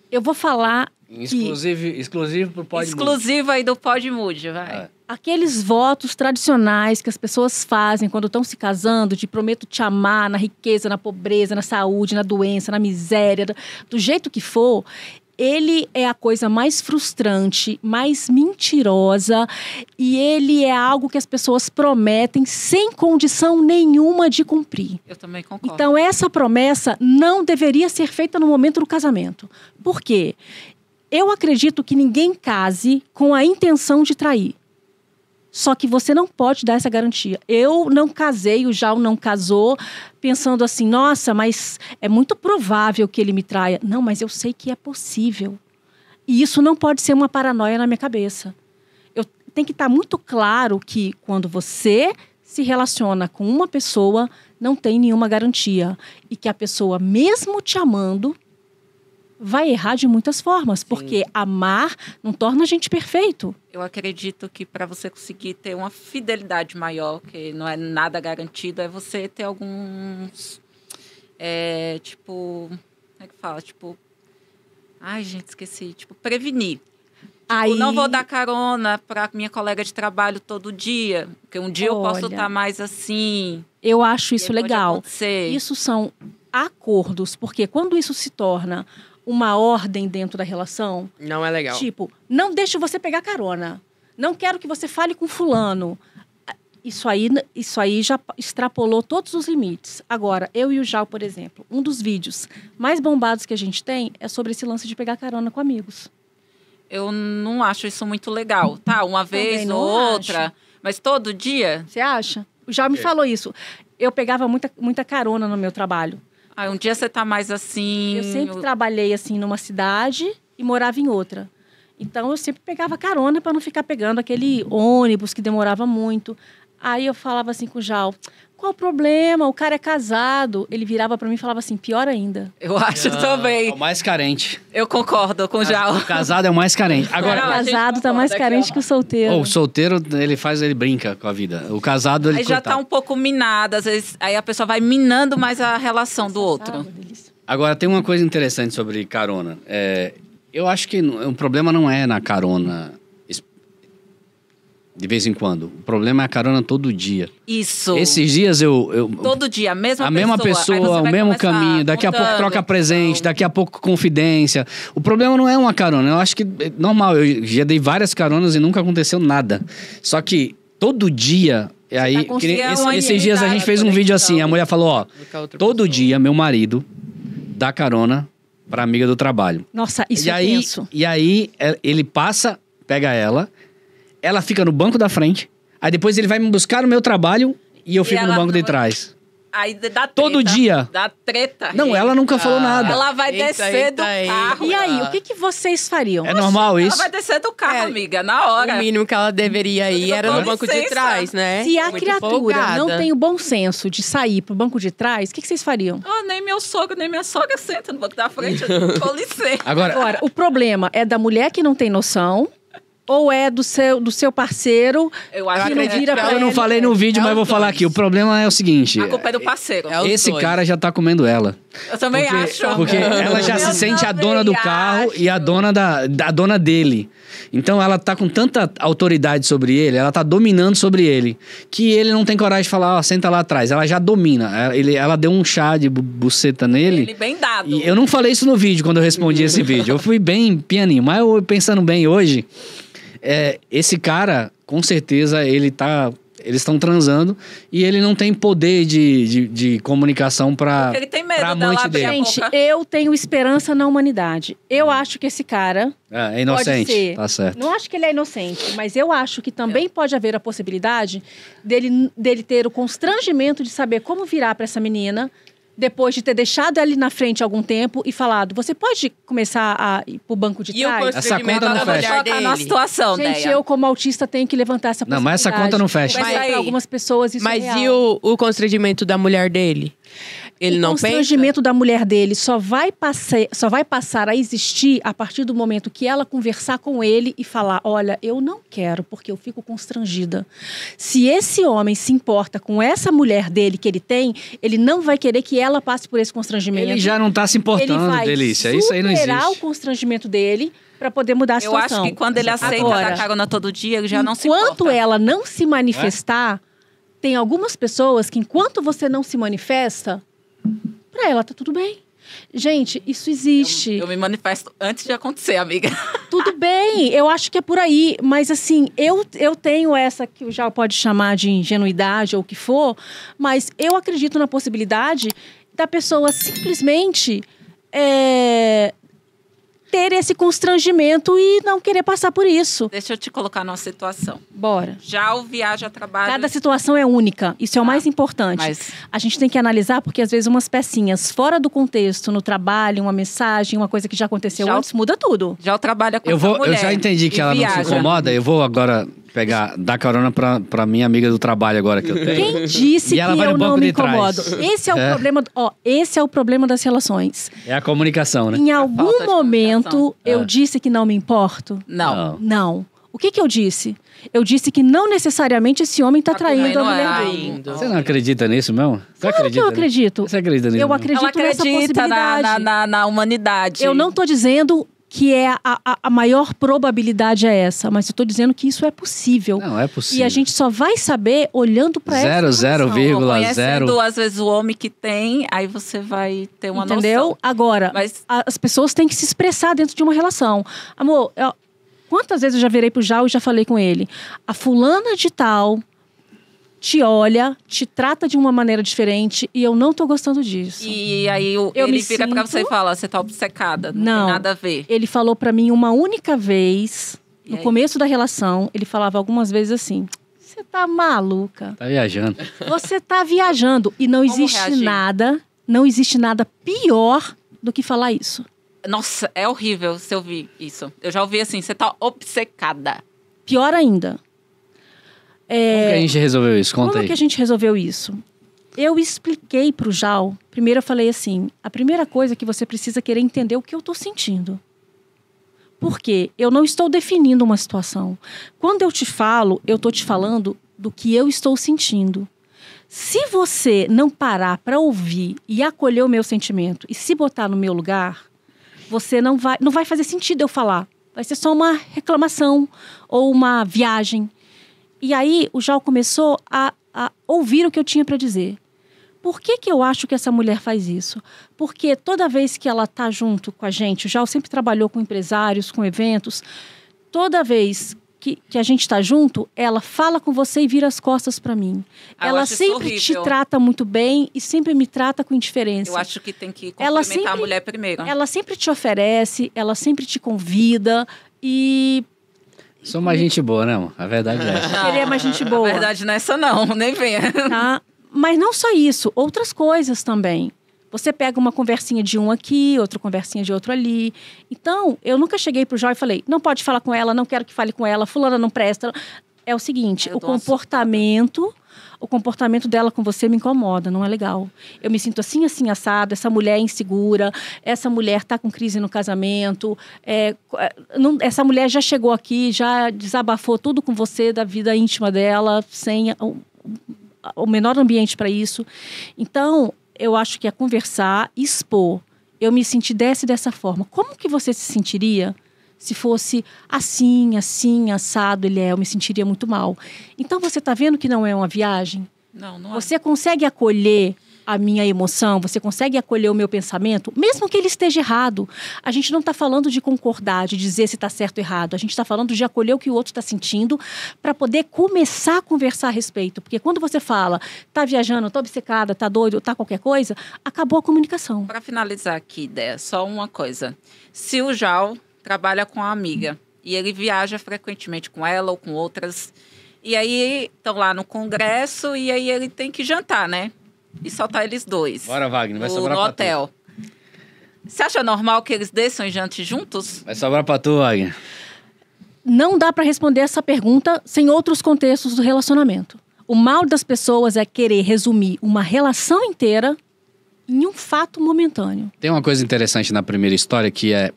Eu vou falar Exclusivo pro Podmude. Exclusivo aí do Podmude, vai. aqueles votos tradicionais que as pessoas fazem quando estão se casando, de prometo te amar na riqueza, na pobreza, na saúde, na doença, na miséria, do jeito que for. Ele é a coisa mais frustrante, mais mentirosa, e ele é algo que as pessoas prometem sem condição nenhuma de cumprir. Eu também concordo. Então, essa promessa não deveria ser feita no momento do casamento. Por quê? Eu acredito que ninguém case com a intenção de trair. Só que você não pode dar essa garantia. Eu não casei, o Jal não casou, pensando assim, nossa, mas é muito provável que ele me traia. Não, mas eu sei que é possível. E isso não pode ser uma paranoia na minha cabeça. Tem que estar muito claro que quando você se relaciona com uma pessoa, não tem nenhuma garantia. E que a pessoa, mesmo te amando, vai errar de muitas formas. Sim. Porque amar não torna a gente perfeito. Eu acredito que para você conseguir ter uma fidelidade maior, que não é nada garantido, é você ter alguns... como é que fala? Ai, gente, esqueci. Prevenir. Aí... não vou dar carona para minha colega de trabalho todo dia, porque um dia eu posso estar mais assim. Eu acho isso legal. Acontecer. Isso são acordos, porque quando isso se torna uma ordem dentro da relação... Não é legal. Não deixo você pegar carona. Não quero que você fale com fulano. Isso aí já extrapolou todos os limites. Agora, eu e o Jal, por exemplo, um dos vídeos mais bombados que a gente tem é sobre esse lance de pegar carona com amigos. Eu não acho isso muito legal. Tá, uma vez ou outra, acho. Mas todo dia... Você acha? O Jal me falou isso. Eu pegava muita carona no meu trabalho. Um dia você tá mais assim... Eu sempre trabalhei assim numa cidade e morava em outra. Então eu sempre pegava carona para não ficar pegando aquele ônibus que demorava muito. Aí eu falava assim com o Jal, qual o problema? O cara é casado. Ele virava para mim e falava assim, pior ainda. Eu acho também. É o mais carente. Eu concordo com o Jal. O casado é o mais carente. Agora, o casado tá mais carente que o solteiro. O solteiro, ele brinca com a vida. O casado, ele... Aí já tá um pouco minado, às vezes, aí a pessoa vai minando mais a relação do outro. Agora, tem uma coisa interessante sobre carona. Eu acho que o problema não é na carona de vez em quando. O problema é a carona todo dia. Isso. Esses dias todo dia, a mesma pessoa, o mesmo caminho. Daqui a pouco troca presente, daqui a pouco confidência. O problema não é uma carona. Eu acho que é normal. Eu já dei várias caronas e nunca aconteceu nada. Só que todo dia... Aí, esses dias a gente fez um vídeo assim. A mulher falou, todo dia meu marido dá carona pra amiga do trabalho. Nossa, isso é tenso. E aí ele passa, pega ela fica no banco da frente, aí depois ele vai me buscar no meu trabalho e eu fico no banco de trás. Aí dá treta. Todo dia. Dá treta. Não, ela nunca falou nada. Ela vai descer do carro. E aí, o que vocês fariam? É normal isso? Ela vai descer do carro, amiga, na hora. O mínimo que ela deveria ir era no banco de trás, né? Se a criatura não tem o bom senso de sair pro banco de trás, o que vocês fariam? Nem meu sogro, nem minha sogra sentam no banco da frente. Com licença. Agora, o problema é da mulher que não tem noção... Ou é do seu parceiro que não vira pra ele? Eu não falei no vídeo, mas vou falar aqui. O problema é o seguinte... A culpa é do parceiro. Esse cara já tá comendo ela. Eu também acho. Porque ela já se sente a dona do carro e a dona a dona dele. Então ela tá com tanta autoridade sobre ele, ela tá dominando sobre ele, que ele não tem coragem de falar, senta lá atrás. Ela já domina. Ela deu um chá de buceta nele. Ele bem dado. E eu não falei isso no vídeo, quando eu respondi esse vídeo. Eu fui bem pianinho. Mas eu pensando bem hoje... esse cara, com certeza, ele tá eles estão transando e ele não tem poder de comunicação pra, Porque ele tem medo pra dela amante abrir a dele. Gente, boca. eu tenho esperança na humanidade. Eu acho que esse cara É inocente, pode ser. tá certo. Não acho que ele é inocente, mas eu acho que também pode haver a possibilidade dele ter o constrangimento de saber como virar para essa menina depois de ter deixado ela ali na frente algum tempo e falado, você pode começar a ir pro banco de E o trás? Essa constrangimento conta não da Eu vou fecha. mulher colocar na dele. situação, Gente, Deia. eu como autista tenho que levantar essa Não, possibilidade. mas essa conta não fecha. Mas aí- Para algumas pessoas isso Mas é real. e o constrangimento da mulher dele? Ele não O pensa? constrangimento da mulher dele só vai passar a existir a partir do momento que ela conversar com ele e falar, olha, eu não quero porque eu fico constrangida. Se esse homem se importa com essa mulher dele que ele tem, ele não vai querer que ela passe por esse constrangimento. Ele já não tá se Ele importando, vai Delícia. Isso aí não superar o existe. constrangimento dele para poder mudar a Eu situação. acho que quando ele aceita Agora, dar carona todo dia, ele já não se enquanto importa. ela não se manifestar, tem algumas pessoas que enquanto você não se manifesta, pra ela tá tudo bem. Gente, isso existe. Eu me manifesto antes de acontecer, amiga. Tudo bem, eu acho que é por aí. Mas assim, eu tenho essa que já pode chamar de ingenuidade ou o que for, mas eu acredito na possibilidade da pessoa simplesmente ter esse constrangimento e não querer passar por isso. Deixa eu te colocar numa situação. Bora. Já o viaja a trabalho... Cada situação é única, isso é o mais importante. Mas A gente tem que analisar, porque às vezes umas pecinhas fora do contexto, no trabalho, uma mensagem, uma coisa que já aconteceu Já- antes, muda tudo. já o trabalho com Eu essa mulher. já entendi que e ela não viaja. se incomoda. Eu vou agora dar carona pra minha amiga do trabalho agora que eu tenho. Quem disse E ela que vai no eu não banco me de trás. incomodo? Esse é o problema, esse é o problema das relações. É a comunicação, né? Em falta algum de momento comunicação. eu disse que não me importo? Não. Não. O que eu disse? Eu disse que não necessariamente esse homem está Tá traindo a comendo mulher ela. dele. Você não acredita nisso mesmo? Você Claro que acredita eu nisso? acredito. Você acredita nisso? Eu mesmo? acredito Ela nessa acredita possibilidade. na humanidade. Eu não estou dizendo que a maior probabilidade é essa, mas eu estou dizendo que isso é possível. Não, é possível. E a gente só vai saber olhando para essa Zero, situação. vírgula. Conhecendo, às vezes, o homem que tem, aí você vai ter uma Entendeu? noção. Agora, Mas as pessoas têm que se expressar dentro de uma relação. Amor, quantas vezes eu já virei pro Jal e já falei com ele? A fulana de tal te olha, te trata de uma maneira diferente e eu não tô gostando disso. E aí Eu ele me vira pra sinto- você e fala, você tá obcecada, não, Não. tem nada a ver. Ele falou pra mim uma única vez, E no aí? começo da relação, ele falava algumas vezes assim: você tá maluca? Tá viajando. Você tá viajando. E não Como existe reagir? não existe nada pior do que falar isso. Nossa, é horrível se eu ouvir isso. Eu já ouvi assim, você tá obcecada. Pior ainda. Como que a gente resolveu isso? Conta Como aí. que a gente resolveu isso? Eu expliquei pro Jal. Primeiro eu falei assim: a primeira coisa é que você precisa querer entender o que eu tô sentindo. Por quê? Eu não estou definindo uma situação. Quando eu te falo, eu tô te falando do que eu estou sentindo. Se você não parar para ouvir e acolher o meu sentimento e se botar no meu lugar, você não vai fazer sentido eu falar. Vai ser só uma reclamação ou uma viagem. E aí o Jal começou a ouvir o que eu tinha para dizer. Por que eu acho que essa mulher faz isso? Porque toda vez que ela está junto com a gente, o Jal sempre trabalhou com empresários, com eventos, toda vez que a gente está junto, ela fala com você e vira as costas para mim. Ah, eu Ela acho isso sempre te horrível. trata muito bem e sempre me trata com indiferença. Eu acho que tem que Ela cumprimentar a sempre- mulher primeiro. Ela sempre te oferece, ela sempre te convida e Sou mais gente boa, né, amor? A verdade é essa. ele é mais gente boa. A verdade não é essa não, nem venha. Tá? Mas não só isso, outras coisas também. Você pega uma conversinha de um aqui, outra conversinha de outro ali. Então, eu nunca cheguei pro Jó e falei, não pode falar com ela, não quero que fale com ela, fulana não presta. É o seguinte, Eu o dou uma comportamento dela com você me incomoda, não é legal. Eu me sinto assim, assado, essa mulher é insegura, essa mulher tá com crise no casamento, essa mulher já chegou aqui, já desabafou tudo com você da vida íntima dela, sem o menor ambiente para isso. Então, eu acho que é conversar, expor. Eu me senti dessa forma. Como que você se sentiria se fosse assim, assado, eu me sentiria muito mal. Então, você está vendo que não é uma viagem? Não é. Você consegue acolher a minha emoção? Você consegue acolher o meu pensamento? Mesmo que ele esteja errado. A gente não está falando de concordar, de dizer se está certo ou errado. A gente está falando de acolher o que o outro está sentindo para poder começar a conversar a respeito. Porque quando você fala, tá viajando, tá obcecada, tá doido, tá qualquer coisa, acabou a comunicação. Para finalizar aqui, Déia, só uma coisa. Se o Jal trabalha com a amiga e ele viaja frequentemente com ela ou com outras, e aí estão lá no congresso e aí ele tem que jantar, né? E só tá eles dois. Bora, Wagner, vai sobrar no pra hotel. Você acha normal que eles desçam e jantem juntos? tu. Vai sobrar pra tu, Wagner. Não dá para responder essa pergunta sem outros contextos do relacionamento. O mal das pessoas é querer resumir uma relação inteira em um fato momentâneo. Tem uma coisa interessante na primeira história que é...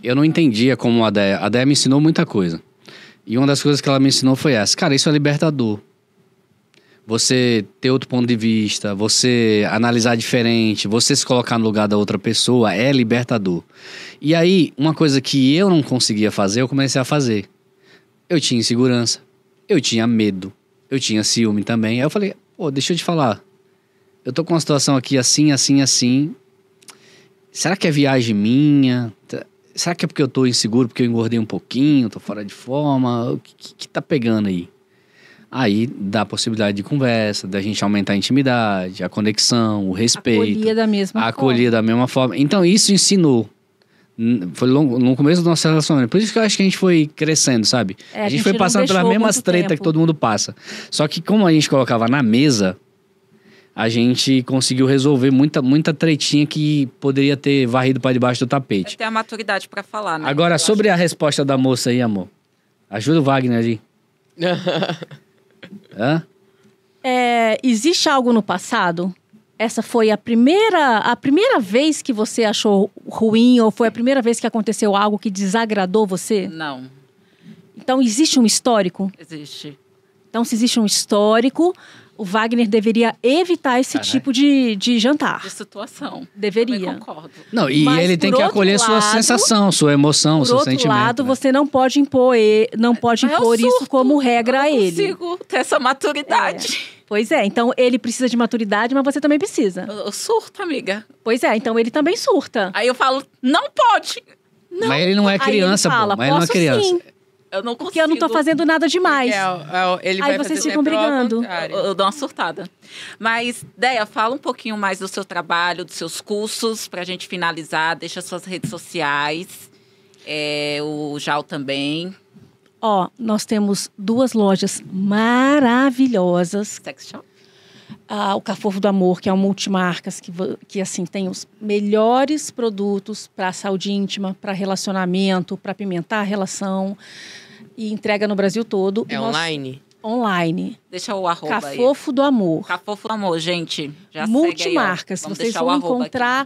Eu não entendia como a Déia me ensinou muita coisa. E uma das coisas que ela me ensinou foi essa. Cara, isso é libertador. Você ter outro ponto de vista, você analisar diferente, você se colocar no lugar da outra pessoa é libertador. E aí, uma coisa que eu não conseguia fazer, eu comecei a fazer. Eu tinha insegurança, eu tinha medo, eu tinha ciúme também. Aí eu falei, pô, deixa eu te falar. Eu tô com uma situação aqui assim, assim, assim. Será que é viagem minha? Será que é porque eu tô inseguro, porque eu engordei um pouquinho, tô fora de forma? O que tá pegando aí? Aí dá a possibilidade de conversa, da gente aumentar a intimidade, a conexão, o respeito. Acolher da mesma forma. Acolher da mesma forma. Então isso ensinou. Foi no começo do nosso relacionamento. Por isso que eu acho que a gente foi crescendo, sabe? É, a gente foi não passando pelas deixou mesmas muito tretas tempo. que todo mundo passa. Só que como a gente colocava na mesa, a gente conseguiu resolver muita tretinha que poderia ter varrido para debaixo do tapete. Tem a maturidade para falar, né? Agora, Eu sobre a resposta da moça aí, amor. Ajuda o Wagner ali. Hã? Existe algo no passado? Essa foi a primeira vez que você achou ruim ou foi a primeira vez que aconteceu algo que desagradou você? Não, Então, existe um histórico? existe. Então, se existe um histórico, o Wagner deveria evitar esse Caralho. tipo de jantar. De situação. Deveria. Também concordo. Não, e Mas, ele tem por que outro acolher sua lado, sensação, sua emoção, Por seu outro sentimento. lado, né? você não pode impor Mas eu isso surto. como regra a Eu não ele. consigo ter essa maturidade. Pois é, então ele precisa de maturidade, mas você também precisa. Eu surto, amiga. Pois é, então ele também surta. Aí eu falo, não pode. Mas ele não é Aí criança, ele fala, pô. Mas ele não é posso criança. sim, Eu não consigo. porque eu não tô fazendo nada demais. Ele Aí vai vocês fazer ficam sempre ao brigando. contrário. Eu dou uma surtada. Mas, Déia, fala um pouquinho mais do seu trabalho, dos seus cursos, pra gente finalizar. Deixa suas redes sociais. O Jal também. Ó, nós temos 2 lojas maravilhosas. Sex Shop. O Cafofo do Amor, que é um multimarcas, que assim, tem os melhores produtos para saúde íntima, para relacionamento, para apimentar a relação. E entrega no Brasil todo. É Nós- online? Online. Deixa o arroba aí. Cafofo do Amor. Cafofo do Amor, gente. Já Multimarcas. segue aí, ó. Vamos Vocês deixar o vão arroba encontrar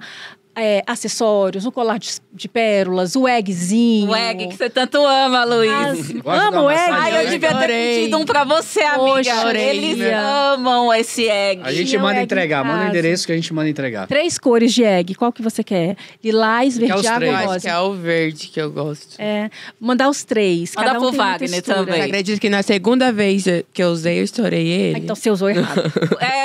acessórios, um colar de pérolas, o eggzinho. aqui. O egg que você tanto ama, Luiz. Gosta de Amo dar o massagem, egg. Ai, eu né? devia ter Adorei. pedido um pra você, amiga. Poxa, Eles Olivia. amam esse egg. A gente Tinha o manda egg entregar. em Manda o casa. endereço que a gente manda entregar. 3 cores de egg. Qual que você quer? Lilás, Quer os verde água e três? Eu acho rosa. que é o verde que eu gosto. Mandar os 3. Manda Cada um pro tem uma Wagner textura. também. Você acredita que na segunda vez que eu usei, eu estourei ele? Então você usou errado.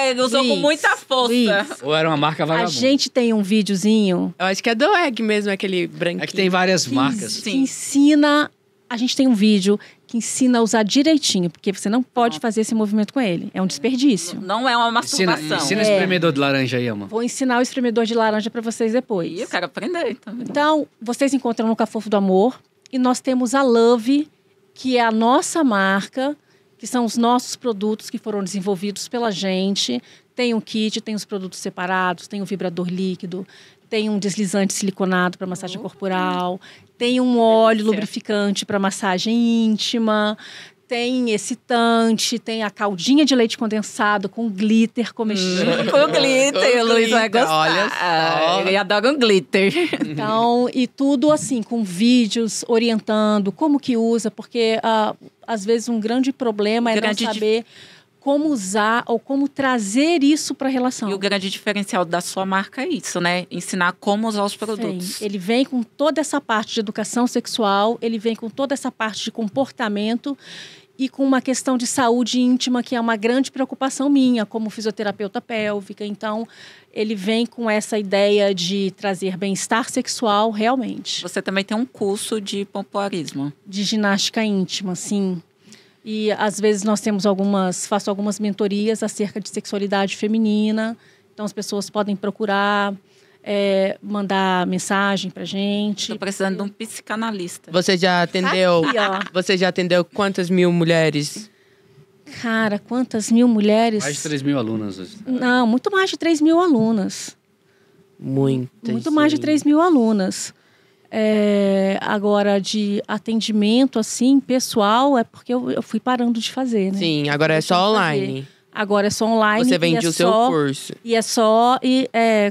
Ele usou com Luiz, muita força. Luiz, Ou era uma marca a vagabunda? gente tem um videozinho Eu acho que é do egg mesmo, aquele branquinho. É que tem várias marcas. que ensina... A gente tem um vídeo que ensina a usar direitinho, porque você não pode fazer esse movimento com ele. É um desperdício. Não é uma masturbação. Ensina esse espremedor de laranja aí, amor. Vou ensinar o espremedor de laranja para vocês depois. E eu quero aprender também. Então, vocês encontram no Cafofo do Amor. E nós temos a Love, que é a nossa marca, que são os nossos produtos que foram desenvolvidos pela gente. Tem um kit, tem os produtos separados, tem um vibrador líquido, tem um deslizante siliconado para massagem corporal, tem um óleo delícia. lubrificante para massagem íntima, tem excitante, tem a caldinha de leite condensado com glitter comestível. Com glitter, Com o Luiz vai glitter, gostar. olha só. Ele adora um glitter. Então, e tudo assim, com vídeos orientando como que usa, porque às vezes um grande problema é não Grande saber como usar ou como trazer isso para a relação. E o grande diferencial da sua marca é isso, né? Ensinar como usar os produtos. Sim, ele vem com toda essa parte de educação sexual, ele vem com toda essa parte de comportamento e com uma questão de saúde íntima, que é uma grande preocupação minha, como fisioterapeuta pélvica. Então, ele vem com essa ideia de trazer bem-estar sexual, realmente. Você também tem um curso de pompoarismo. De ginástica íntima, sim. E, às vezes, faço algumas mentorias acerca de sexualidade feminina. Então, as pessoas podem procurar, mandar mensagem pra gente. Estou precisando de um psicanalista. Você já atendeu? Aqui, ó. Você já atendeu quantas mil mulheres? Cara, quantas mil mulheres? Mais de 3 mil alunas hoje. Não, muito mais de 3 mil alunas. Muitas. Muito mais de 3 mil alunas. Agora, de atendimento, assim, pessoal, é porque eu fui parando de fazer, né? Sim, agora é só online. Agora é só online. Você vende o seu curso. E é só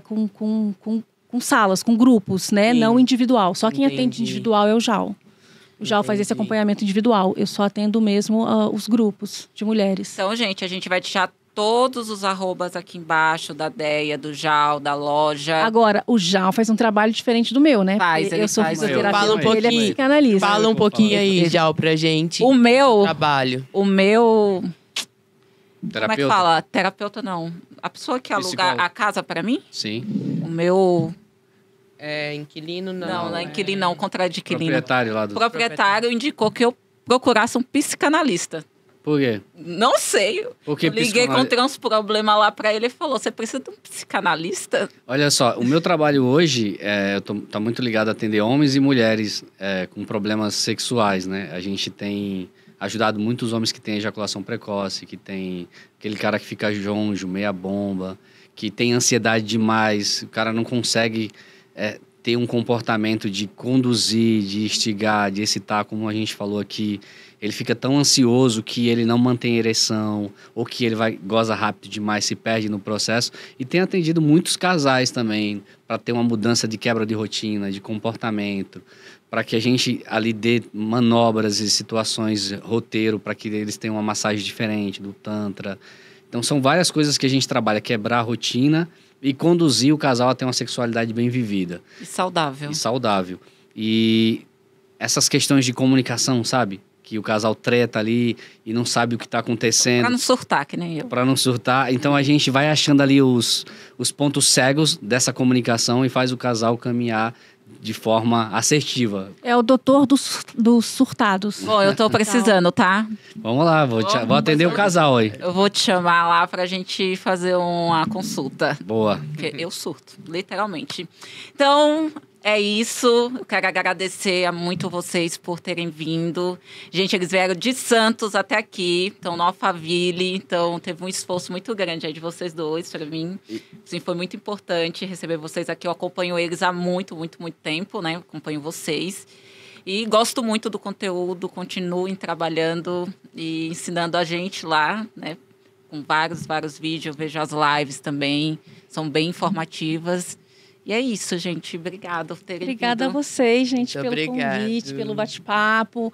com salas, com grupos, né? Sim. Não individual. Só quem atende Entendi. individual é o JAL. O JAL faz esse Entendi. acompanhamento individual. Eu só atendo mesmo os grupos de mulheres. Então, gente, a gente vai deixar todos os arrobas aqui embaixo, da Deia, do Jal, da loja. Agora, o JAL faz um trabalho diferente do meu, né? Faz, Porque ele eu sou faz. fisioterapeuta, Fala um ele é pouquinho. psicanalista. Fala um pouquinho aí, Jal, pra gente. O meu... Trabalho. O meu... Como é que Terapeuta? fala? Terapeuta não. A pessoa que aluga Psicólogo. a casa pra mim? Sim. O meu... Inquilino Não, é inquilino não, contra de inquilino. Proprietário lá do... O proprietário indicou que eu procurasse um psicanalista. Por quê? Não sei. Por que Eu liguei com psicanalista? um problema lá pra ele e falou: você precisa de um psicanalista? Olha só, o meu trabalho hoje tá muito ligado a atender homens e mulheres com problemas sexuais, né? A gente tem ajudado muitos homens que têm ejaculação precoce, que tem aquele cara que fica jonjo, meia bomba, que tem ansiedade demais, o cara não consegue ter um comportamento de conduzir, de instigar, de excitar, como a gente falou aqui. Ele fica tão ansioso que ele não mantém ereção, ou que ele goza rápido demais, se perde no processo. E tem atendido muitos casais também, para ter uma mudança de quebra de rotina, de comportamento, para que a gente ali dê manobras e situações, roteiro, para que eles tenham uma massagem diferente do Tantra. Então são várias coisas que a gente trabalha, quebrar a rotina e conduzir o casal a ter uma sexualidade bem vivida. E saudável. E saudável. E essas questões de comunicação, sabe? Que o casal treta ali e não sabe o que está acontecendo. Pra não surtar, que nem eu. Para não surtar. Então a gente vai achando ali os pontos cegos dessa comunicação e faz o casal caminhar de forma assertiva. É o doutor dos surtados. Bom, eu tô precisando, tá? Vamos lá, vou atender o casal aí. Eu vou te chamar lá pra gente fazer uma consulta. Boa. Porque eu surto, literalmente. Então, é isso. Eu quero agradecer a muito vocês por terem vindo. Gente, eles vieram de Santos até aqui. Então, no Alphaville. Então, teve um esforço muito grande aí de vocês dois para mim. Sim, foi muito importante receber vocês aqui. Eu acompanho eles há muito, muito, muito tempo, né? Eu acompanho vocês. E gosto muito do conteúdo. Continuem trabalhando e ensinando a gente lá, né? Com vários vídeos. Eu vejo as lives também. São bem informativas. E é isso, gente. Obrigada por terem Obrigada a vindo. vocês, gente, Muito pelo obrigado. convite, pelo bate-papo,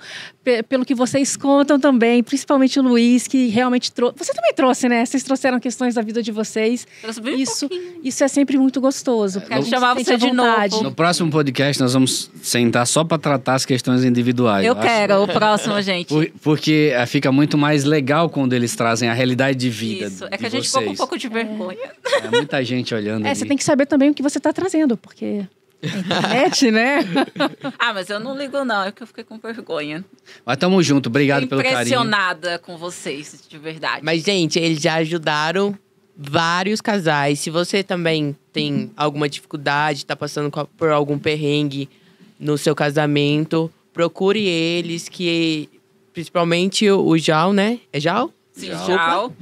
pelo que vocês contam também, principalmente o Luiz, que realmente trouxe. Você também trouxe, né? Vocês trouxeram questões da vida de vocês. Trouxe bem pouquinho. Isso é sempre muito gostoso. Quero A gente chamar sente você à de vontade. novo. No próximo podcast nós vamos sentar só para tratar as questões individuais. Eu acho. quero o próximo, gente. Porque fica muito mais legal quando eles trazem a realidade de vida Isso. É de que a gente vocês. ficou com um pouco de vergonha. É muita gente olhando ali. Você tem que saber também o que você está trazendo, porque a internet, né? Ah, mas eu não ligo, não. É que eu fiquei com vergonha. Mas tamo junto. Obrigado pelo carinho. Impressionada com vocês, de verdade. Mas, gente, eles já ajudaram vários casais. Se você também tem alguma dificuldade, tá passando por algum perrengue no seu casamento, procure eles, que principalmente o Jal, né? É Jal? Sim, Tchau. tchau.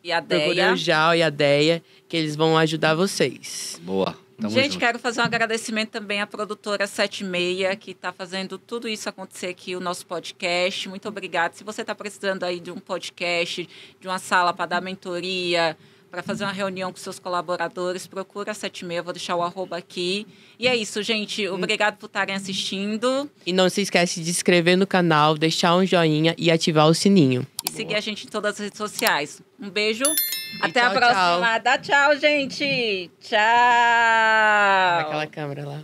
E a Procure Deia. o Jal e a Deia, que eles vão ajudar vocês. Boa. Tamo Gente, junto. quero fazer um agradecimento também à produtora 76, que está fazendo tudo isso acontecer aqui, o nosso podcast. Muito obrigada. Se você está precisando aí de um podcast, de uma sala para dar mentoria, para fazer uma reunião com seus colaboradores, procura a 76, vou deixar o arroba aqui. E é isso, gente. Obrigado por estarem assistindo. E não se esquece de se inscrever no canal, deixar um joinha e ativar o sininho. E seguir a gente em todas as redes sociais. Um beijo. Até tchau, a próxima. tchau. Dá tchau, gente. Tchau. Naquela câmera lá.